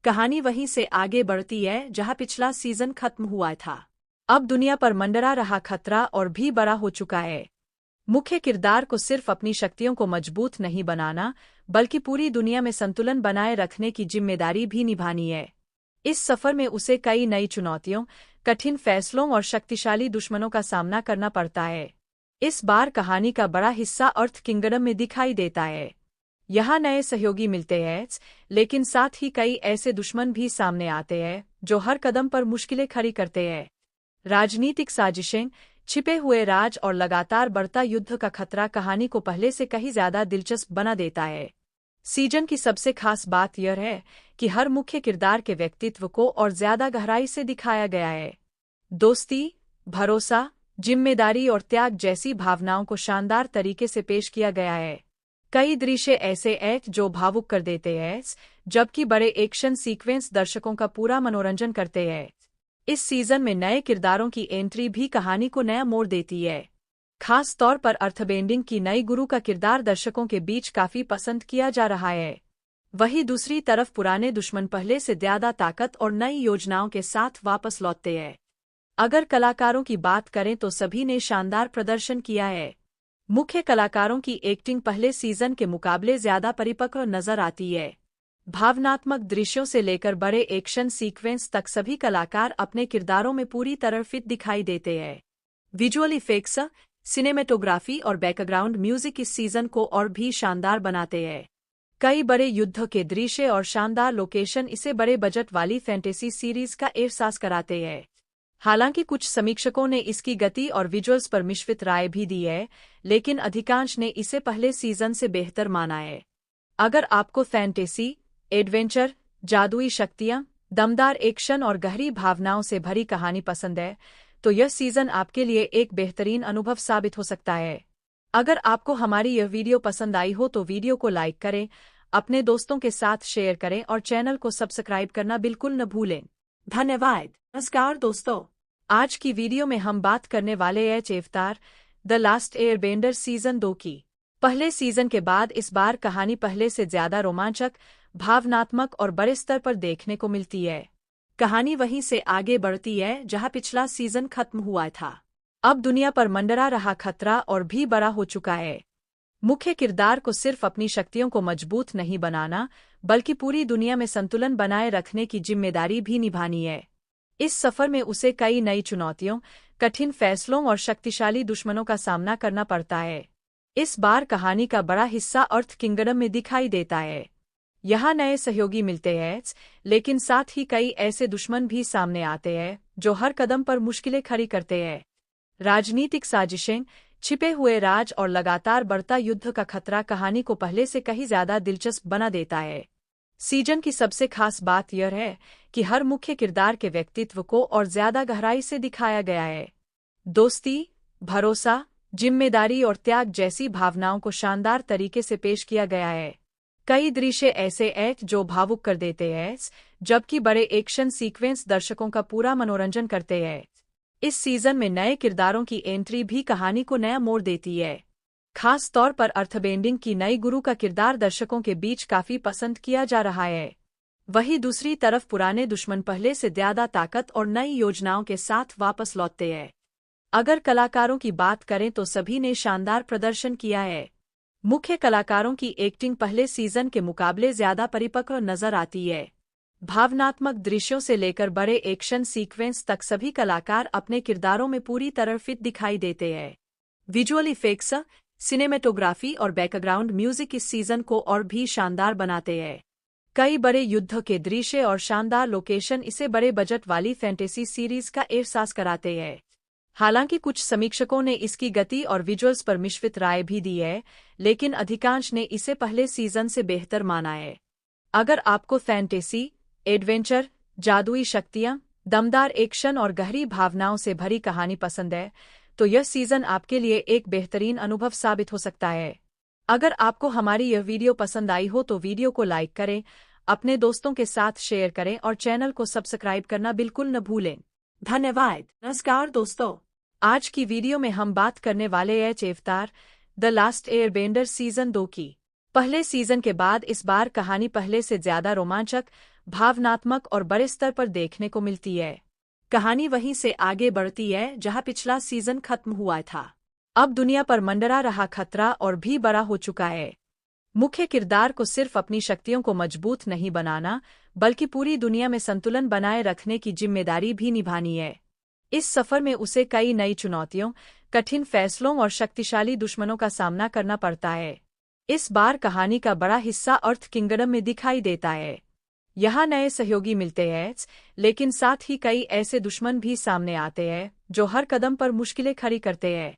कहानी वहीं से आगे बढ़ती है जहां पिछला सीजन खत्म हुआ था। अब दुनिया पर मंडरा रहा खतरा और भी बड़ा हो चुका है। मुख्य किरदार को सिर्फ अपनी शक्तियों को मजबूत नहीं बनाना, बल्कि पूरी दुनिया में संतुलन बनाए रखने की जिम्मेदारी भी निभानी है। इस सफर में उसे कई नई चुनौतियों, कठिन फैसलों और शक्तिशाली दुश्मनों का सामना करना पड़ता है। इस बार कहानी का बड़ा हिस्सा अर्थ किंगडम में दिखाई देता है। यहाँ नए सहयोगी मिलते हैं, लेकिन साथ ही कई ऐसे दुश्मन भी सामने आते हैं जो हर कदम पर मुश्किलें खड़ी करते हैं। राजनीतिक साजिशें, छिपे हुए राज और लगातार बढ़ता युद्ध का खतरा कहानी को पहले से कहीं ज्यादा दिलचस्प बना देता है। सीजन की सबसे खास बात यह है कि हर मुख्य किरदार के व्यक्तित्व को और ज्यादा गहराई से दिखाया गया है। दोस्ती, भरोसा, जिम्मेदारी और त्याग जैसी भावनाओं को शानदार तरीके से पेश किया गया है। कई दृश्य ऐसे हैं जो भावुक कर देते हैं, जबकि बड़े एक्शन सीक्वेंस दर्शकों का पूरा मनोरंजन करते हैं। इस सीजन में नए किरदारों की एंट्री भी कहानी को नया मोड़ देती है। खास तौर पर अर्थबेंडिंग की नई गुरु का किरदार दर्शकों के बीच काफी पसंद किया जा रहा है। वहीं दूसरी तरफ पुराने दुश्मन पहले से ज्यादा ताकत और नई योजनाओं के साथ वापस लौटते हैं। अगर कलाकारों की बात करें तो सभी ने शानदार प्रदर्शन किया है। मुख्य कलाकारों की एक्टिंग पहले सीजन के मुकाबले ज्यादा परिपक्व नजर आती है। भावनात्मक दृश्यों से लेकर बड़े एक्शन सीक्वेंस तक सभी कलाकार अपने किरदारों में पूरी तरह फिट दिखाई देते हैं। विजुअल इफेक्ट्स, सिनेमेटोग्राफी और बैकग्राउंड म्यूजिक इस सीजन को और भी शानदार बनाते हैं। कई बड़े युद्ध के दृश्य और शानदार लोकेशन इसे बड़े बजट वाली फैंटेसी सीरीज का एहसास कराते हैं। हालांकि कुछ समीक्षकों ने इसकी गति और विजुअल्स पर मिश्रित राय भी दी है, लेकिन अधिकांश ने इसे पहले सीजन से बेहतर माना है। अगर आपको फैंटेसी, एडवेंचर, जादुई शक्तियां, दमदार एक्शन और गहरी भावनाओं से भरी कहानी पसंद है, तो यह सीजन आपके लिए एक बेहतरीन अनुभव साबित हो सकता है। अगर आपको हमारी यह वीडियो पसंद आई हो तो वीडियो को लाइक करें, अपने दोस्तों के साथ शेयर करें और चैनल को सब्सक्राइब करना बिल्कुल न भूलें। धन्यवाद। नमस्कार दोस्तों, आज की वीडियो में हम बात करने वाले हैं अवतार द लास्ट एयरबेंडर सीजन 2 की। पहले सीजन के बाद इस बार कहानी पहले से ज्यादा रोमांचक, भावनात्मक और बड़े स्तर पर देखने को मिलती है। कहानी वहीं से आगे बढ़ती है जहां पिछला सीजन खत्म हुआ था। अब दुनिया पर मंडरा रहा खतरा और भी बड़ा हो चुका है। मुख्य किरदार को सिर्फ अपनी शक्तियों को मजबूत नहीं बनाना, बल्कि पूरी दुनिया में संतुलन बनाए रखने की जिम्मेदारी भी निभानी है। इस सफर में उसे कई नई चुनौतियों, कठिन फैसलों और शक्तिशाली दुश्मनों का सामना करना पड़ता है। इस बार कहानी का बड़ा हिस्सा अर्थ किंगडम में दिखाई देता है। यहाँ नए सहयोगी मिलते हैं, लेकिन साथ ही कई ऐसे दुश्मन भी सामने आते हैं जो हर कदम पर मुश्किलें खड़ी करते हैं। राजनीतिक साजिशें, छिपे हुए राज और लगातार बढ़ता युद्ध का खतरा कहानी को पहले से कहीं ज्यादा दिलचस्प बना देता है। सीजन की सबसे खास बात यह है कि हर मुख्य किरदार के व्यक्तित्व को और ज्यादा गहराई से दिखाया गया है। दोस्ती, भरोसा, जिम्मेदारी और त्याग जैसी भावनाओं को शानदार तरीके से पेश किया गया है। कई दृश्य ऐसे हैं जो भावुक कर देते हैं, जबकि बड़े एक्शन सीक्वेंस दर्शकों का पूरा मनोरंजन करते हैं। इस सीजन में नए किरदारों की एंट्री भी कहानी को नया मोड़ देती है। खास तौर पर अर्थबेंडिंग की नई गुरु का किरदार दर्शकों के बीच काफी पसंद किया जा रहा है। वहीं दूसरी तरफ पुराने दुश्मन पहले से ज्यादा ताकत और नई योजनाओं के साथ वापस लौटते हैं। अगर कलाकारों की बात करें तो सभी ने शानदार प्रदर्शन किया है। मुख्य कलाकारों की एक्टिंग पहले सीजन के मुकाबले ज्यादा परिपक्व नजर आती है। भावनात्मक दृश्यों से लेकर बड़े एक्शन सीक्वेंस तक सभी कलाकार अपने किरदारों में पूरी तरह फिट दिखाई देते हैं। विजुअल इफेक्ट्स, सिनेमेटोग्राफी और बैकग्राउंड म्यूजिक इस सीजन को और भी शानदार बनाते हैं। कई बड़े युद्ध के दृश्य और शानदार लोकेशन इसे बड़े बजट वाली फैंटेसी सीरीज का एहसास कराते हैं। हालांकि कुछ समीक्षकों ने इसकी गति और विजुअल्स पर मिश्रित राय भी दी है, लेकिन अधिकांश ने इसे पहले सीजन से बेहतर माना है। अगर आपको फैंटेसी, एडवेंचर, जादुई शक्तियां, दमदार एक्शन और गहरी भावनाओं से भरी कहानी पसंद है, तो यह सीजन आपके लिए एक बेहतरीन अनुभव साबित हो सकता है। अगर आपको हमारी यह वीडियो पसंद आई हो तो वीडियो को लाइक करें, अपने दोस्तों के साथ शेयर करें और चैनल को सब्सक्राइब करना बिल्कुल न भूलें। धन्यवाद। नमस्कार दोस्तों, आज की वीडियो में हम बात करने वाले हैं अवतार द लास्ट एयरबेंडर सीजन 2 की। पहले सीजन के बाद इस बार कहानी पहले से ज्यादा रोमांचक, भावनात्मक और बड़े स्तर पर देखने को मिलती है। कहानी वहीं से आगे बढ़ती है जहां पिछला सीजन खत्म हुआ था। अब दुनिया पर मंडरा रहा खतरा और भी बड़ा हो चुका है। मुख्य किरदार को सिर्फ अपनी शक्तियों को मजबूत नहीं बनाना, बल्कि पूरी दुनिया में संतुलन बनाए रखने की जिम्मेदारी भी निभानी है। इस सफर में उसे कई नई चुनौतियों, कठिन फैसलों और शक्तिशाली दुश्मनों का सामना करना पड़ता है। इस बार कहानी का बड़ा हिस्सा अर्थ किंगडम में दिखाई देता है। यहाँ नए सहयोगी मिलते हैं, लेकिन साथ ही कई ऐसे दुश्मन भी सामने आते हैं जो हर कदम पर मुश्किलें खड़ी करते हैं।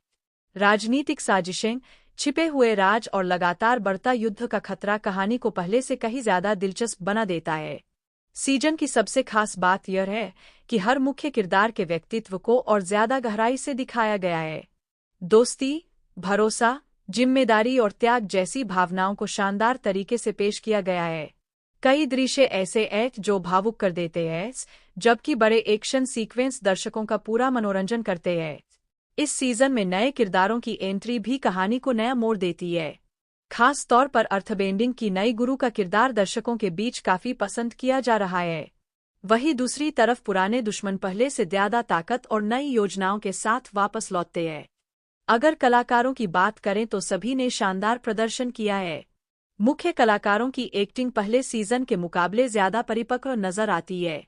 राजनीतिक साजिशें, छिपे हुए राज और लगातार बढ़ता युद्ध का खतरा कहानी को पहले से कहीं ज्यादा दिलचस्प बना देता है। सीजन की सबसे खास बात यह है कि हर मुख्य किरदार के व्यक्तित्व को और ज्यादा गहराई से दिखाया गया है। दोस्ती, भरोसा, जिम्मेदारी और त्याग जैसी भावनाओं को शानदार तरीके से पेश किया गया है। कई दृश्य ऐसे हैं जो भावुक कर देते हैं, जबकि बड़े एक्शन सीक्वेंस दर्शकों का पूरा मनोरंजन करते हैं। इस सीजन में नए किरदारों की एंट्री भी कहानी को नया मोड़ देती है। खास तौर पर अर्थबेंडिंग की नई गुरु का किरदार दर्शकों के बीच काफी पसंद किया जा रहा है। वहीं दूसरी तरफ पुराने दुश्मन पहले से ज्यादा ताकत और नई योजनाओं के साथ वापस लौटते हैं। अगर कलाकारों की बात करें तो सभी ने शानदार प्रदर्शन किया है। मुख्य कलाकारों की एक्टिंग पहले सीजन के मुकाबले ज्यादा परिपक्व नजर आती है।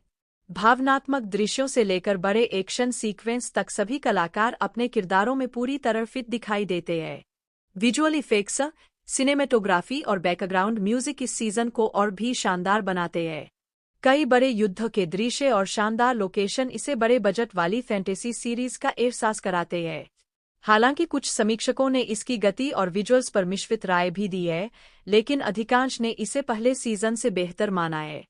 भावनात्मक दृश्यों से लेकर बड़े एक्शन सीक्वेंस तक सभी कलाकार अपने किरदारों में पूरी तरह फिट दिखाई देते हैं। विजुअल इफेक्ट्स, सिनेमेटोग्राफी और बैकग्राउंड म्यूजिक इस सीजन को और भी शानदार बनाते हैं। कई बड़े युद्ध के दृश्य और शानदार लोकेशन इसे बड़े बजट वाली फैंटेसी सीरीज का एहसास कराते हैं। हालांकि कुछ समीक्षकों ने इसकी गति और विजुअल्स पर मिश्रित राय भी दी है, लेकिन अधिकांश ने इसे पहले सीजन से बेहतर माना है।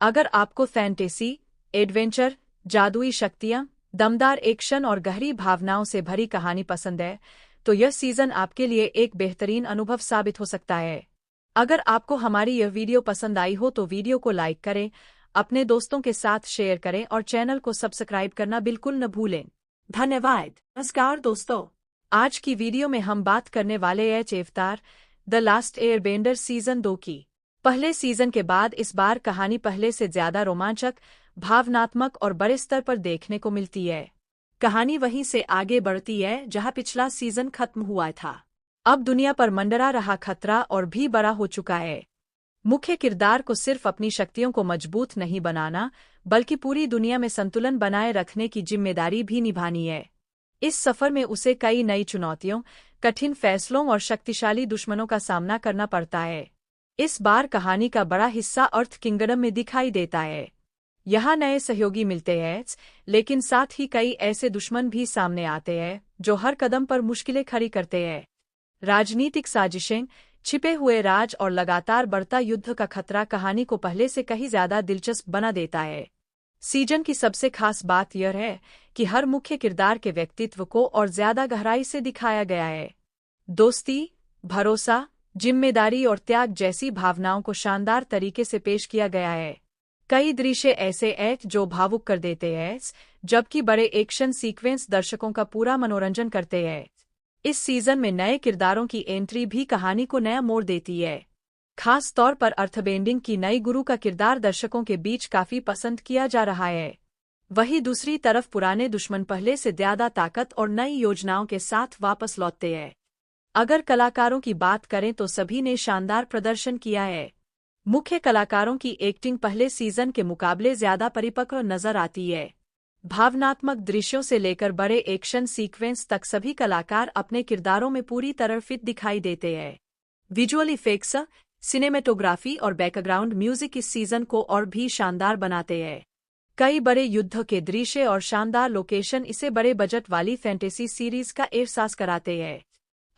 अगर आपको फैंटेसी, एडवेंचर, जादुई शक्तियां, दमदार एक्शन और गहरी भावनाओं से भरी कहानी पसंद है, तो यह सीजन आपके लिए एक बेहतरीन अनुभव साबित हो सकता है। अगर आपको हमारी यह वीडियो पसंद आई हो तो वीडियो को लाइक करें, अपने दोस्तों के साथ शेयर करें और चैनल को सब्सक्राइब करना बिल्कुल न भूलें। धन्यवाद। नमस्कार दोस्तों, आज की वीडियो में हम बात करने वाले हैं अवतार द लास्ट एयरबेंडर सीजन 2 की। पहले सीजन के बाद इस बार कहानी पहले से ज्यादा रोमांचक, भावनात्मक और बड़े स्तर पर देखने को मिलती है। कहानी वहीं से आगे बढ़ती है जहां पिछला सीजन खत्म हुआ था। अब दुनिया पर मंडरा रहा खतरा और भी बड़ा हो चुका है। मुख्य किरदार को सिर्फ अपनी शक्तियों को मजबूत नहीं बनाना, बल्कि पूरी दुनिया में संतुलन बनाए रखने की जिम्मेदारी भी निभानी है। इस सफर में उसे कई नई चुनौतियों, कठिन फैसलों और शक्तिशाली दुश्मनों का सामना करना पड़ता है। इस बार कहानी का बड़ा हिस्सा अर्थ किंगडम में दिखाई देता है। यहाँ नए सहयोगी मिलते हैं, लेकिन साथ ही कई ऐसे दुश्मन भी सामने आते हैं जो हर कदम पर मुश्किलें खड़ी करते हैं। राजनीतिक साजिशें, छिपे हुए राज और लगातार बढ़ता युद्ध का खतरा कहानी को पहले से कहीं ज्यादा दिलचस्प बना देता है। सीजन की सबसे खास बात यह है कि हर मुख्य किरदार के व्यक्तित्व को और ज्यादा गहराई से दिखाया गया है। दोस्ती, भरोसा, जिम्मेदारी और त्याग जैसी भावनाओं को शानदार तरीके से पेश किया गया है। कई दृश्य ऐसे हैं जो भावुक कर देते हैं, जबकि बड़े एक्शन सीक्वेंस दर्शकों का पूरा मनोरंजन करते हैं। इस सीजन में नए किरदारों की एंट्री भी कहानी को नया मोड़ देती है। खास तौर पर अर्थबेंडिंग की नई गुरु का किरदार दर्शकों के बीच काफी पसंद किया जा रहा है। वहीं दूसरी तरफ पुराने दुश्मन पहले से ज्यादा ताकत और नई योजनाओं के साथ वापस लौटते हैं। अगर कलाकारों की बात करें तो सभी ने शानदार प्रदर्शन किया है। मुख्य कलाकारों की एक्टिंग पहले सीजन के मुकाबले ज्यादा परिपक्व नजर आती है। भावनात्मक दृश्यों से लेकर बड़े एक्शन सीक्वेंस तक सभी कलाकार अपने किरदारों में पूरी तरह फिट दिखाई देते हैं। विजुअल इफेक्ट्स, सिनेमेटोग्राफी और बैकग्राउंड म्यूजिक इस सीजन को और भी शानदार बनाते हैं। कई बड़े युद्ध के दृश्य और शानदार लोकेशन इसे बड़े बजट वाली फैंटेसी सीरीज का एहसास कराते हैं।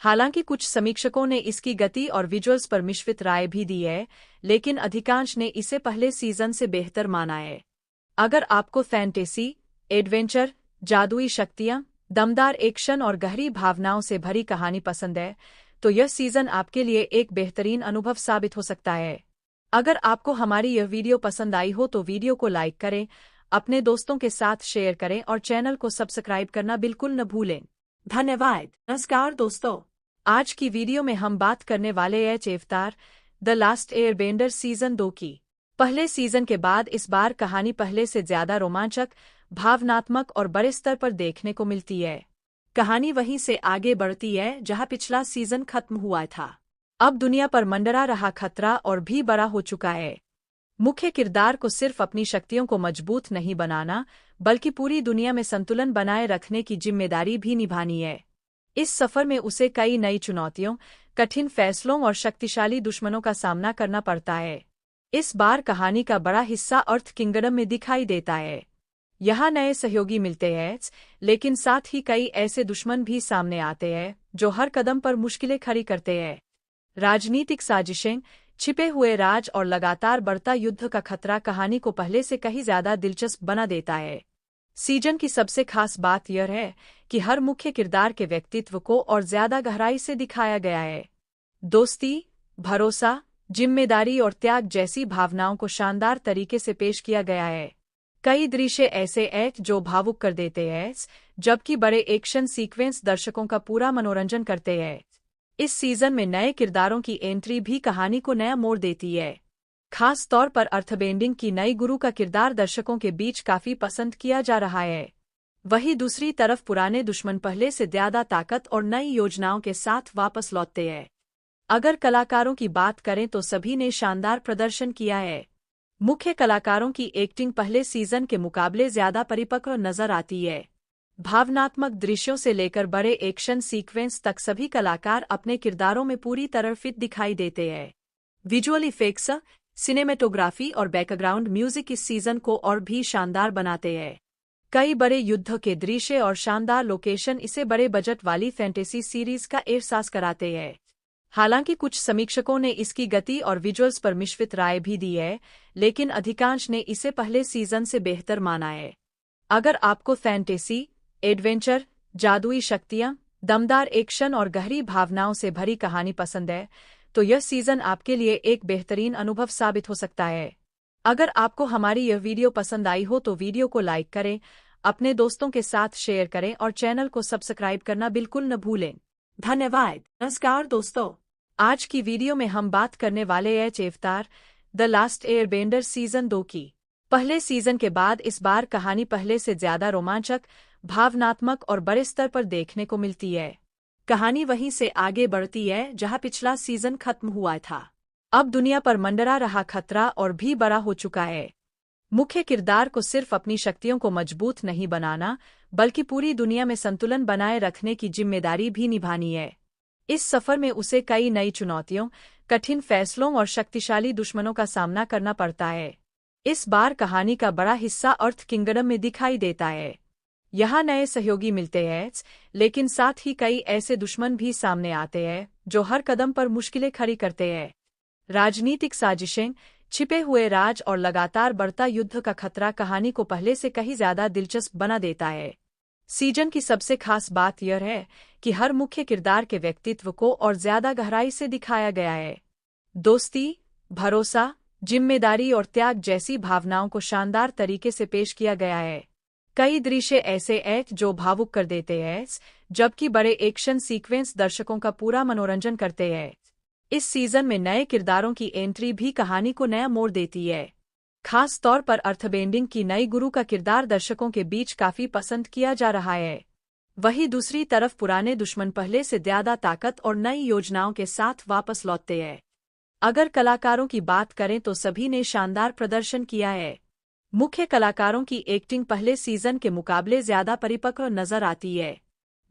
हालांकि कुछ समीक्षकों ने इसकी गति और विजुअल्स पर मिश्रित राय भी दी है, लेकिन अधिकांश ने इसे पहले सीजन से बेहतर माना है। अगर आपको फैंटेसी, एडवेंचर, जादुई शक्तियां, दमदार एक्शन और गहरी भावनाओं से भरी कहानी पसंद है, तो यह सीजन आपके लिए एक बेहतरीन अनुभव साबित हो सकता है। अगर आपको हमारी यह वीडियो पसंद आई हो तो वीडियो को लाइक करें, अपने दोस्तों के साथ शेयर करें और चैनल को सब्सक्राइब करना बिल्कुल न भूलें। धन्यवाद। नमस्कार दोस्तों, आज की वीडियो में हम बात करने वाले हैं अवतार द लास्ट एयरबेंडर सीजन 2 की। पहले सीजन के बाद इस बार कहानी पहले से ज्यादा रोमांचक, भावनात्मक और बड़े स्तर पर देखने को मिलती है। कहानी वहीं से आगे बढ़ती है जहां पिछला सीजन खत्म हुआ था। अब दुनिया पर मंडरा रहा खतरा और भी बड़ा हो चुका है। मुख्य किरदार को सिर्फ अपनी शक्तियों को मजबूत नहीं बनाना, बल्कि पूरी दुनिया में संतुलन बनाए रखने की जिम्मेदारी भी निभानी है। इस सफर में उसे कई नई चुनौतियों, कठिन फैसलों और शक्तिशाली दुश्मनों का सामना करना पड़ता है। इस बार कहानी का बड़ा हिस्सा अर्थ किंगडम में दिखाई देता है। यहाँ नए सहयोगी मिलते हैं, लेकिन साथ ही कई ऐसे दुश्मन भी सामने आते हैं जो हर कदम पर मुश्किलें खड़ी करते हैं। राजनीतिक साजिशें, छिपे हुए राज और लगातार बढ़ता युद्ध का खतरा कहानी को पहले से कहीं ज्यादा दिलचस्प बना देता है। सीजन की सबसे खास बात यह है कि हर मुख्य किरदार के व्यक्तित्व को और ज्यादा गहराई से दिखाया गया है। दोस्ती, भरोसा, जिम्मेदारी और त्याग जैसी भावनाओं को शानदार तरीके से पेश किया गया है। कई दृश्य ऐसे हैं जो भावुक कर देते हैं, जबकि बड़े एक्शन सीक्वेंस दर्शकों का पूरा मनोरंजन करते हैं। इस सीजन में नए किरदारों की एंट्री भी कहानी को नया मोड़ देती है। खास तौर पर अर्थबेंडिंग की नई गुरु का किरदार दर्शकों के बीच काफी पसंद किया जा रहा है। वहीं दूसरी तरफ पुराने दुश्मन पहले से ज्यादा ताकत और नई योजनाओं के साथ वापस लौटते हैं। अगर कलाकारों की बात करें तो सभी ने शानदार प्रदर्शन किया है। मुख्य कलाकारों की एक्टिंग पहले सीजन के मुकाबले ज्यादा परिपक्व नजर आती है। भावनात्मक दृश्यों से लेकर बड़े एक्शन सीक्वेंस तक सभी कलाकार अपने किरदारों में पूरी तरह फिट दिखाई देते हैं। विजुअल इफेक्ट्स, सिनेमेटोग्राफी और बैकग्राउंड म्यूजिक इस सीजन को और भी शानदार बनाते हैं। कई बड़े युद्ध के दृश्य और शानदार लोकेशन इसे बड़े बजट वाली फैंटेसी सीरीज का एहसास कराते हैं। हालांकि कुछ समीक्षकों ने इसकी गति और विजुअल्स पर मिश्रित राय भी दी है, लेकिन अधिकांश ने इसे पहले सीजन से बेहतर माना है। अगर आपको फैंटेसी, एडवेंचर, जादुई शक्तियां, दमदार एक्शन और गहरी भावनाओं से भरी कहानी पसंद है, तो यह सीजन आपके लिए एक बेहतरीन अनुभव साबित हो सकता है। अगर आपको हमारी यह वीडियो पसंद आई हो तो वीडियो को लाइक करें, अपने दोस्तों के साथ शेयर करें और चैनल को सब्सक्राइब करना बिल्कुल न भूलें। धन्यवाद। नमस्कार दोस्तों, आज की वीडियो में हम बात करने वाले हैं अवतार द लास्ट एयरबेंडर सीजन 2 की। पहले सीजन के बाद इस बार कहानी पहले से ज्यादा रोमांचक, भावनात्मक और बड़े स्तर पर देखने को मिलती है। कहानी वहीं से आगे बढ़ती है जहां पिछला सीजन खत्म हुआ था। अब दुनिया पर मंडरा रहा खतरा और भी बड़ा हो चुका है। मुख्य किरदार को सिर्फ अपनी शक्तियों को मजबूत नहीं बनाना, बल्कि पूरी दुनिया में संतुलन बनाए रखने की जिम्मेदारी भी निभानी है। इस सफर में उसे कई नई चुनौतियों, कठिन फैसलों और शक्तिशाली दुश्मनों का सामना करना पड़ता है। इस बार कहानी का बड़ा हिस्सा अर्थ किंगडम में दिखाई देता है। यहाँ नए सहयोगी मिलते हैं, लेकिन साथ ही कई ऐसे दुश्मन भी सामने आते हैं जो हर कदम पर मुश्किलें खड़ी करते हैं। राजनीतिक साजिशें, छिपे हुए राज और लगातार बढ़ता युद्ध का खतरा कहानी को पहले से कहीं ज्यादा दिलचस्प बना देता है। सीजन की सबसे खास बात यह है कि हर मुख्य किरदार के व्यक्तित्व को और ज्यादा गहराई से दिखाया गया है। दोस्ती, भरोसा, जिम्मेदारी और त्याग जैसी भावनाओं को शानदार तरीके से पेश किया गया है। कई दृश्य ऐसे हैं जो भावुक कर देते हैं, जबकि बड़े एक्शन सीक्वेंस दर्शकों का पूरा मनोरंजन करते हैं। इस सीजन में नए किरदारों की एंट्री भी कहानी को नया मोड़ देती है। खास तौर पर अर्थबेंडिंग की नई गुरु का किरदार दर्शकों के बीच काफी पसंद किया जा रहा है। वहीं दूसरी तरफ पुराने दुश्मन पहले से ज्यादा ताकत और नई योजनाओं के साथ वापस लौटते हैं। अगर कलाकारों की बात करें तो सभी ने शानदार प्रदर्शन किया है। मुख्य कलाकारों की एक्टिंग पहले सीजन के मुकाबले ज्यादा परिपक्व नजर आती है।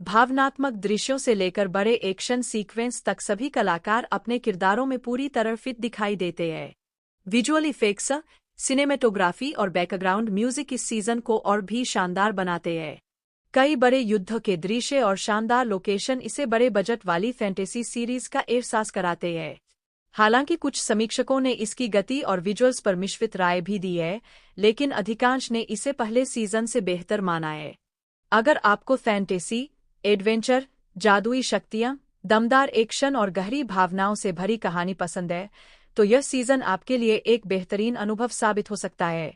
भावनात्मक दृश्यों से लेकर बड़े एक्शन सीक्वेंस तक सभी कलाकार अपने किरदारों में पूरी तरह फिट दिखाई देते हैं। विजुअल इफेक्ट्स, सिनेमेटोग्राफी और बैकग्राउंड म्यूजिक इस सीजन को और भी शानदार बनाते हैं। कई बड़े युद्ध के दृश्य और शानदार लोकेशन इसे बड़े बजट वाली फैंटेसी सीरीज का एहसास कराते हैं। हालांकि कुछ समीक्षकों ने इसकी गति और विजुअल्स पर मिश्रित राय भी दी है, लेकिन अधिकांश ने इसे पहले सीजन से बेहतर माना है। अगर आपको फैंटेसी, एडवेंचर, जादुई शक्तियां, दमदार एक्शन और गहरी भावनाओं से भरी कहानी पसंद है, तो यह सीजन आपके लिए एक बेहतरीन अनुभव साबित हो सकता है।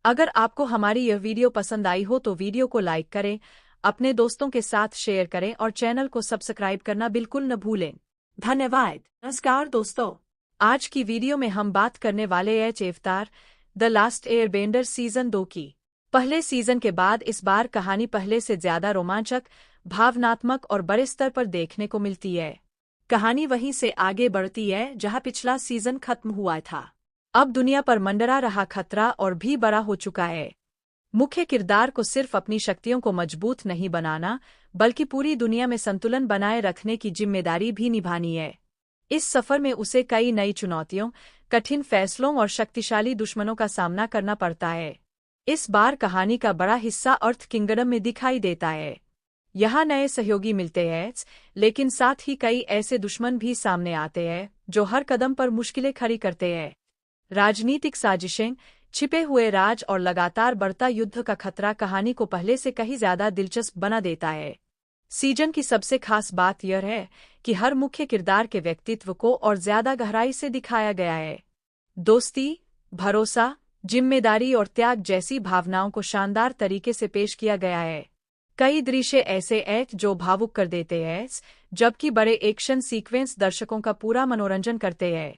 अगर आपको हमारी यह वीडियो पसंद आई हो तो वीडियो को लाइक करें, अपने दोस्तों के साथ शेयर करें और चैनल को सब्सक्राइब करना बिल्कुल न भूलें। धन्यवाद। नमस्कार दोस्तों, आज की वीडियो में हम बात करने वाले हैं अवतार द लास्ट एयरबेंडर सीजन 2 की। पहले सीजन के बाद इस बार कहानी पहले से ज्यादा रोमांचक, भावनात्मक और बड़े स्तर पर देखने को मिलती है। कहानी वहीं से आगे बढ़ती है जहां पिछला सीजन खत्म हुआ था। अब दुनिया पर मंडरा रहा खतरा और भी बड़ा हो चुका है। मुख्य किरदार को सिर्फ अपनी शक्तियों को मजबूत नहीं बनाना, बल्कि पूरी दुनिया में संतुलन बनाए रखने की जिम्मेदारी भी निभानी है। इस सफर में उसे कई नई चुनौतियों, कठिन फैसलों और शक्तिशाली दुश्मनों का सामना करना पड़ता है। इस बार कहानी का बड़ा हिस्सा अर्थ किंगडम में दिखाई देता है। यहाँ नए सहयोगी मिलते हैं, लेकिन साथ ही कई ऐसे दुश्मन भी सामने आते हैं जो हर कदम पर मुश्किलें खड़ी करते हैं। राजनीतिक साजिशें, छिपे हुए राज और लगातार बढ़ता युद्ध का खतरा कहानी को पहले से कहीं ज्यादा दिलचस्प बना देता है। सीजन की सबसे खास बात यह है कि हर मुख्य किरदार के व्यक्तित्व को और ज्यादा गहराई से दिखाया गया है। दोस्ती, भरोसा, जिम्मेदारी और त्याग जैसी भावनाओं को शानदार तरीके से पेश किया गया है। कई दृश्य ऐसे हैं जो भावुक कर देते हैं, जबकि बड़े एक्शन सीक्वेंस दर्शकों का पूरा मनोरंजन करते हैं।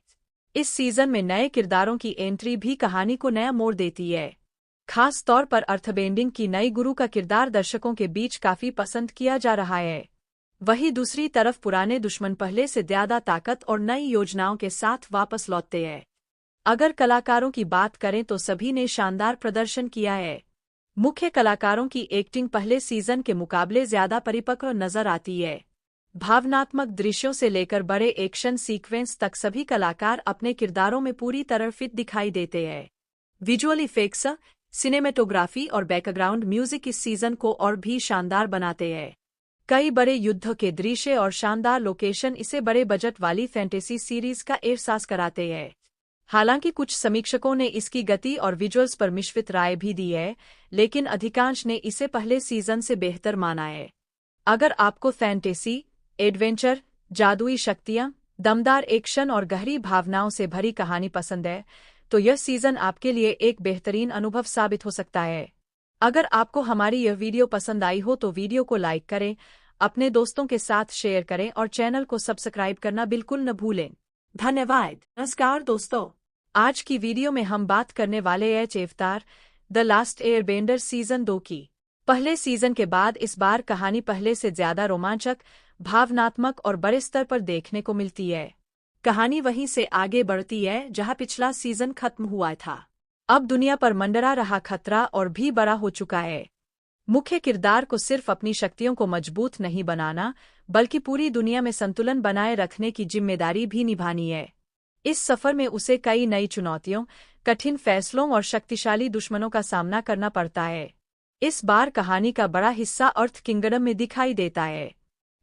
इस सीजन में नए किरदारों की एंट्री भी कहानी को नया मोड़ देती है। खास तौर पर अर्थबेंडिंग की नई गुरु का किरदार दर्शकों के बीच काफी पसंद किया जा रहा है। वहीं दूसरी तरफ पुराने दुश्मन पहले से ज्यादा ताकत और नई योजनाओं के साथ वापस लौटते हैं। अगर कलाकारों की बात करें तो सभी ने शानदार प्रदर्शन किया है। मुख्य कलाकारों की एक्टिंग पहले सीजन के मुकाबले ज्यादा परिपक्व नजर आती है। भावनात्मक दृश्यों से लेकर बड़े एक्शन सीक्वेंस तक सभी कलाकार अपने किरदारों में पूरी तरह फिट दिखाई देते हैं। विजुअल इफेक्ट्स, सिनेमेटोग्राफी और बैकग्राउंड म्यूजिक इस सीजन को और भी शानदार बनाते हैं। कई बड़े युद्ध के दृश्य और शानदार लोकेशन इसे बड़े बजट वाली फैंटेसी सीरीज का एहसास कराते हैं। हालांकि कुछ समीक्षकों ने इसकी गति और विजुअल्स पर मिश्रित राय भी दी है, लेकिन अधिकांश ने इसे पहले सीजन से बेहतर माना है। अगर आपको फैंटेसी, एडवेंचर, जादुई शक्तियां, दमदार एक्शन और गहरी भावनाओं से भरी कहानी पसंद है, तो यह सीजन आपके लिए एक बेहतरीन अनुभव साबित हो सकता है। अगर आपको हमारी यह वीडियो पसंद आई हो तो वीडियो को लाइक करें, अपने दोस्तों के साथ शेयर करें और चैनल को सब्सक्राइब करना बिल्कुल न भूलें। धन्यवाद। नमस्कार दोस्तों, आज की वीडियो में हम बात करने वाले हैं अवतार द लास्ट एयरबेंडर सीजन 2 की। पहले सीजन के बाद इस बार कहानी पहले से ज्यादा रोमांचक, भावनात्मक और बड़े स्तर पर देखने को मिलती है। कहानी वहीं से आगे बढ़ती है जहां पिछला सीजन खत्म हुआ था। अब दुनिया पर मंडरा रहा खतरा और भी बड़ा हो चुका है। मुख्य किरदार को सिर्फ अपनी शक्तियों को मजबूत नहीं बनाना, बल्कि पूरी दुनिया में संतुलन बनाए रखने की जिम्मेदारी भी निभानी है। इस सफर में उसे कई नई चुनौतियों, कठिन फैसलों और शक्तिशाली दुश्मनों का सामना करना पड़ता है। इस बार कहानी का बड़ा हिस्सा अर्थ किंगडम में दिखाई देता है।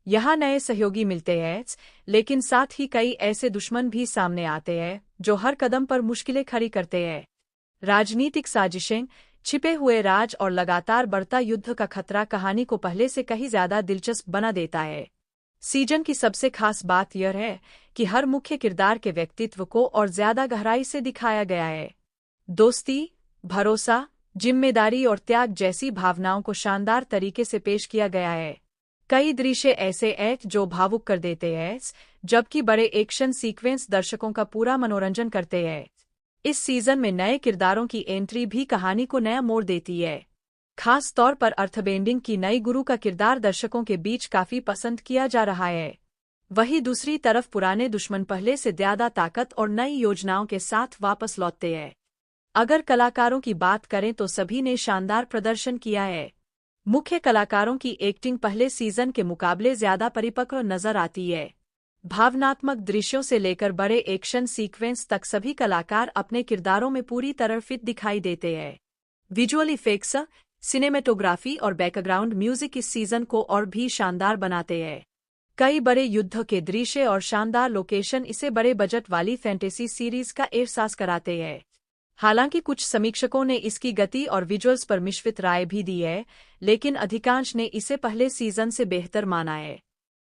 यहाँ नए सहयोगी मिलते हैं, लेकिन साथ ही कई ऐसे दुश्मन भी सामने आते हैं जो हर कदम पर मुश्किलें खड़ी करते हैं। राजनीतिक साजिशें, छिपे हुए राज और लगातार बढ़ता युद्ध का खतरा कहानी को पहले से कहीं ज्यादा दिलचस्प बना देता है। सीजन की सबसे खास बात यह है कि हर मुख्य किरदार के व्यक्तित्व को और ज्यादा गहराई से दिखाया गया है। दोस्ती, भरोसा, जिम्मेदारी और त्याग जैसी भावनाओं को शानदार तरीके से पेश किया गया है। कई दृश्य ऐसे हैं जो भावुक कर देते हैं, जबकि बड़े एक्शन सीक्वेंस दर्शकों का पूरा मनोरंजन करते हैं। इस सीजन में नए किरदारों की एंट्री भी कहानी को नया मोड़ देती है। खास तौर पर अर्थबेंडिंग की नई गुरु का किरदार दर्शकों के बीच काफी पसंद किया जा रहा है। वहीं दूसरी तरफ पुराने दुश्मन पहले से ज्यादा ताकत और नई योजनाओं के साथ वापस लौटते हैं। अगर कलाकारों की बात करें तो सभी ने शानदार प्रदर्शन किया है। मुख्य कलाकारों की एक्टिंग पहले सीजन के मुकाबले ज्यादा परिपक्व नजर आती है। भावनात्मक दृश्यों से लेकर बड़े एक्शन सीक्वेंस तक सभी कलाकार अपने किरदारों में पूरी तरह फिट दिखाई देते हैं। विजुअल इफेक्ट्स, सिनेमेटोग्राफी और बैकग्राउंड म्यूजिक इस सीजन को और भी शानदार बनाते हैं। कई बड़े युद्ध के दृश्य और शानदार लोकेशन इसे बड़े बजट वाली फैंटेसी सीरीज का एहसास कराते हैं। हालांकि कुछ समीक्षकों ने इसकी गति और विजुअल्स पर मिश्रित राय भी दी है, लेकिन अधिकांश ने इसे पहले सीजन से बेहतर माना है।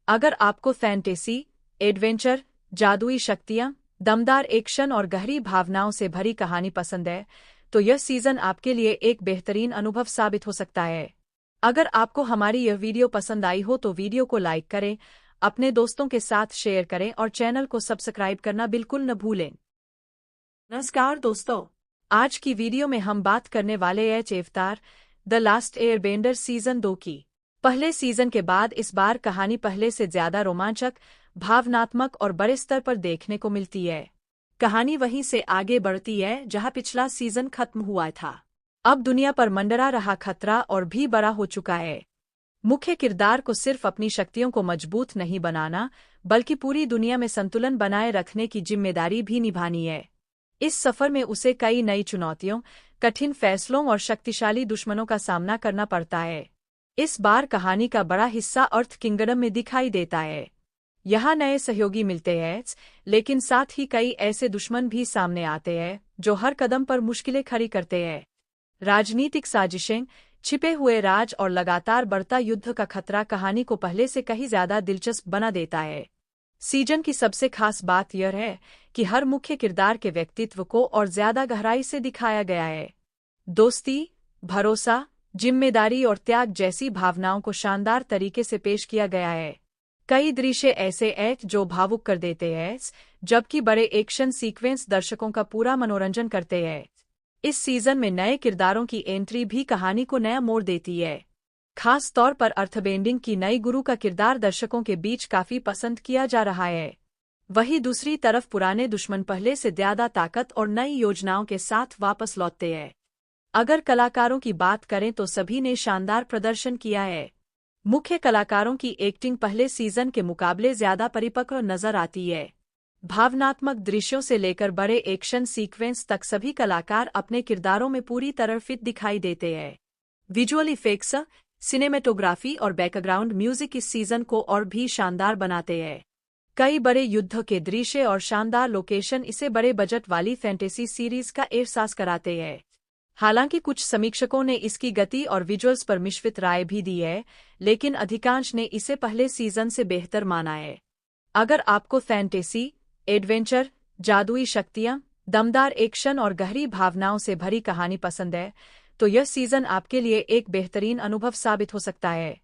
अगर आपको फैंटेसी, एडवेंचर, जादुई शक्तियां, दमदार एक्शन और गहरी भावनाओं से भरी कहानी पसंद है, तो यह सीजन आपके लिए एक बेहतरीन अनुभव साबित हो सकता है। अगर आपको हमारी यह वीडियो पसंद आई हो तो वीडियो को लाइक करें, अपने दोस्तों के साथ शेयर करें और चैनल को सब्सक्राइब करना बिल्कुल न भूलें। नमस्कार दोस्तों, आज की वीडियो में हम बात करने वाले हैं अवतार द लास्ट एयरबेंडर सीजन 2 की। पहले सीजन के बाद इस बार कहानी पहले से ज्यादा रोमांचक, भावनात्मक और बड़े स्तर पर देखने को मिलती है। कहानी वहीं से आगे बढ़ती है जहां पिछला सीजन खत्म हुआ था। अब दुनिया पर मंडरा रहा खतरा और भी बड़ा हो चुका है। मुख्य किरदार को सिर्फ अपनी शक्तियों को मजबूत नहीं बनाना, बल्कि पूरी दुनिया में संतुलन बनाए रखने की जिम्मेदारी भी निभानी है। इस सफर में उसे कई नई चुनौतियों, कठिन फैसलों और शक्तिशाली दुश्मनों का सामना करना पड़ता है। इस बार कहानी का बड़ा हिस्सा अर्थ किंगडम में दिखाई देता है। यहाँ नए सहयोगी मिलते हैं, लेकिन साथ ही कई ऐसे दुश्मन भी सामने आते हैं जो हर कदम पर मुश्किलें खड़ी करते हैं। राजनीतिक साजिशें, छिपे हुए राज और लगातार बढ़ता युद्ध का खतरा कहानी को पहले से कहीं ज्यादा दिलचस्प बना देता है। सीजन की सबसे खास बात यह है कि हर मुख्य किरदार के व्यक्तित्व को और ज्यादा गहराई से दिखाया गया है। दोस्ती, भरोसा, जिम्मेदारी और त्याग जैसी भावनाओं को शानदार तरीके से पेश किया गया है। कई दृश्य ऐसे हैं जो भावुक कर देते हैं, जबकि बड़े एक्शन सीक्वेंस दर्शकों का पूरा मनोरंजन करते हैं। इस सीजन में नए किरदारों की एंट्री भी कहानी को नया मोड़ देती है। खास तौर पर अर्थबेंडिंग की नई गुरु का किरदार दर्शकों के बीच काफी पसंद किया जा रहा है। वहीं दूसरी तरफ पुराने दुश्मन पहले से ज्यादा ताकत और नई योजनाओं के साथ वापस लौटते हैं। अगर कलाकारों की बात करें तो सभी ने शानदार प्रदर्शन किया है। मुख्य कलाकारों की एक्टिंग पहले सीजन के मुकाबले ज्यादा परिपक्व नजर आती है। भावनात्मक दृश्यों से लेकर बड़े एक्शन सीक्वेंस तक सभी कलाकार अपने किरदारों में पूरी तरह फिट दिखाई देते हैं। विजुअल इफेक्ट्स, सिनेमेटोग्राफी और बैकग्राउंड म्यूजिक इस सीजन को और भी शानदार बनाते हैं। कई बड़े युद्ध के दृश्य और शानदार लोकेशन इसे बड़े बजट वाली फैंटेसी सीरीज का एहसास कराते हैं। हालांकि कुछ समीक्षकों ने इसकी गति और विजुअल्स पर मिश्रित राय भी दी है, लेकिन अधिकांश ने इसे पहले सीजन से बेहतर माना है। अगर आपको फैंटेसी, एडवेंचर, जादुई शक्तियां, दमदार एक्शन और गहरी भावनाओं से भरी कहानी पसंद है, तो यह सीजन आपके लिए एक बेहतरीन अनुभव साबित हो सकता है।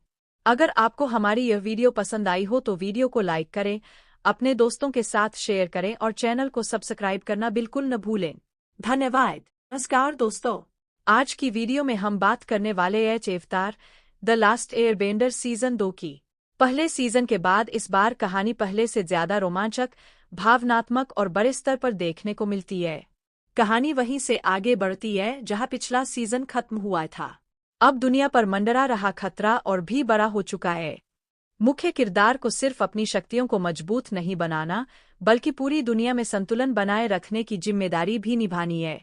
अगर आपको हमारी यह वीडियो पसंद आई हो तो वीडियो को लाइक करें, अपने दोस्तों के साथ शेयर करें और चैनल को सब्सक्राइब करना बिल्कुल न भूलें। धन्यवाद। नमस्कार दोस्तों, आज की वीडियो में हम बात करने वाले हैं अवतार द लास्ट एयरबेंडर सीजन 2 की। पहले सीजन के बाद इस बार कहानी पहले से ज्यादा रोमांचक, भावनात्मक और बड़े स्तर पर देखने को मिलती है। कहानी वहीं से आगे बढ़ती है जहां पिछला सीजन खत्म हुआ था। अब दुनिया पर मंडरा रहा खतरा और भी बड़ा हो चुका है। मुख्य किरदार को सिर्फ अपनी शक्तियों को मजबूत नहीं बनाना, बल्कि पूरी दुनिया में संतुलन बनाए रखने की जिम्मेदारी भी निभानी है।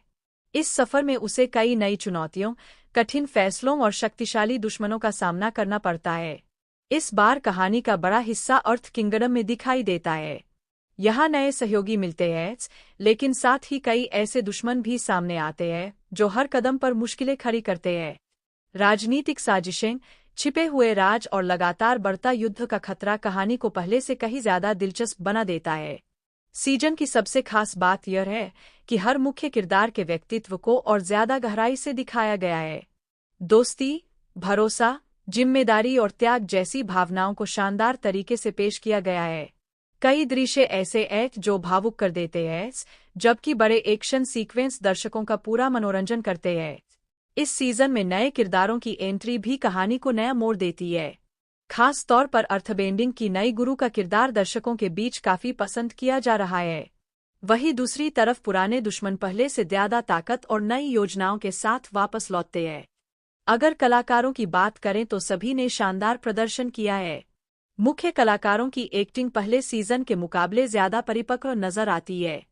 इस सफर में उसे कई नई चुनौतियों, कठिन फैसलों और शक्तिशाली दुश्मनों का सामना करना पड़ता है। इस बार कहानी का बड़ा हिस्सा अर्थ किंगडम में दिखाई देता है। यहाँ नए सहयोगी मिलते हैं, लेकिन साथ ही कई ऐसे दुश्मन भी सामने आते हैं जो हर कदम पर मुश्किलें खड़ी करते हैं। राजनीतिक साजिशें, छिपे हुए राज और लगातार बढ़ता युद्ध का खतरा कहानी को पहले से कहीं ज्यादा दिलचस्प बना देता है। सीजन की सबसे खास बात यह है कि हर मुख्य किरदार के व्यक्तित्व को और ज्यादा गहराई से दिखाया गया है। दोस्ती, भरोसा, जिम्मेदारी और त्याग जैसी भावनाओं को शानदार तरीके से पेश किया गया है। कई दृश्य ऐसे हैं जो भावुक कर देते हैं, जबकि बड़े एक्शन सीक्वेंस दर्शकों का पूरा मनोरंजन करते हैं। इस सीजन में नए किरदारों की एंट्री भी कहानी को नया मोड़ देती है। खास तौर पर अर्थबेंडिंग की नई गुरु का किरदार दर्शकों के बीच काफी पसंद किया जा रहा है। वहीं दूसरी तरफ पुराने दुश्मन पहले से ज्यादा ताकत और नई योजनाओं के साथ वापस लौटते हैं। अगर कलाकारों की बात करें तो सभी ने शानदार प्रदर्शन किया है। मुख्य कलाकारों की एक्टिंग पहले सीजन के मुकाबले ज्यादा परिपक्व नजर आती है।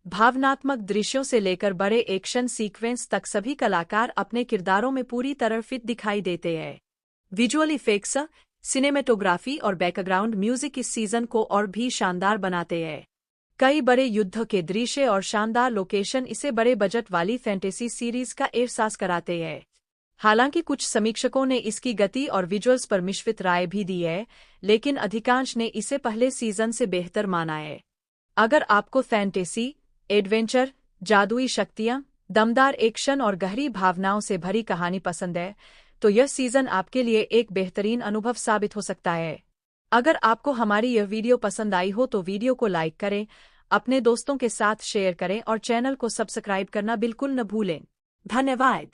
भावनात्मक दृश्यों से लेकर बड़े एक्शन सीक्वेंस तक सभी कलाकार अपने किरदारों में पूरी तरह फिट दिखाई देते हैं। विजुअल इफेक्ट्स, सिनेमेटोग्राफी और बैकग्राउंड म्यूजिक इस सीजन को और भी शानदार बनाते हैं। कई बड़े युद्ध के दृश्य और शानदार लोकेशन इसे बड़े बजट वाली फैंटेसी सीरीज का एहसास कराते हैं। हालांकि कुछ समीक्षकों ने इसकी गति और विजुअल्स पर मिश्रित राय भी दी है, लेकिन अधिकांश ने इसे पहले सीजन से बेहतर माना है। अगर आपको फैंटेसी, एडवेंचर, जादुई शक्तियां, दमदार एक्शन और गहरी भावनाओं से भरी कहानी पसंद है, तो यह सीजन आपके लिए एक बेहतरीन अनुभव साबित हो सकता है। अगर आपको हमारी यह वीडियो पसंद आई हो तो वीडियो को लाइक करें, अपने दोस्तों के साथ शेयर करें और चैनल को सब्सक्राइब करना बिल्कुल न भूलें। धन्यवाद।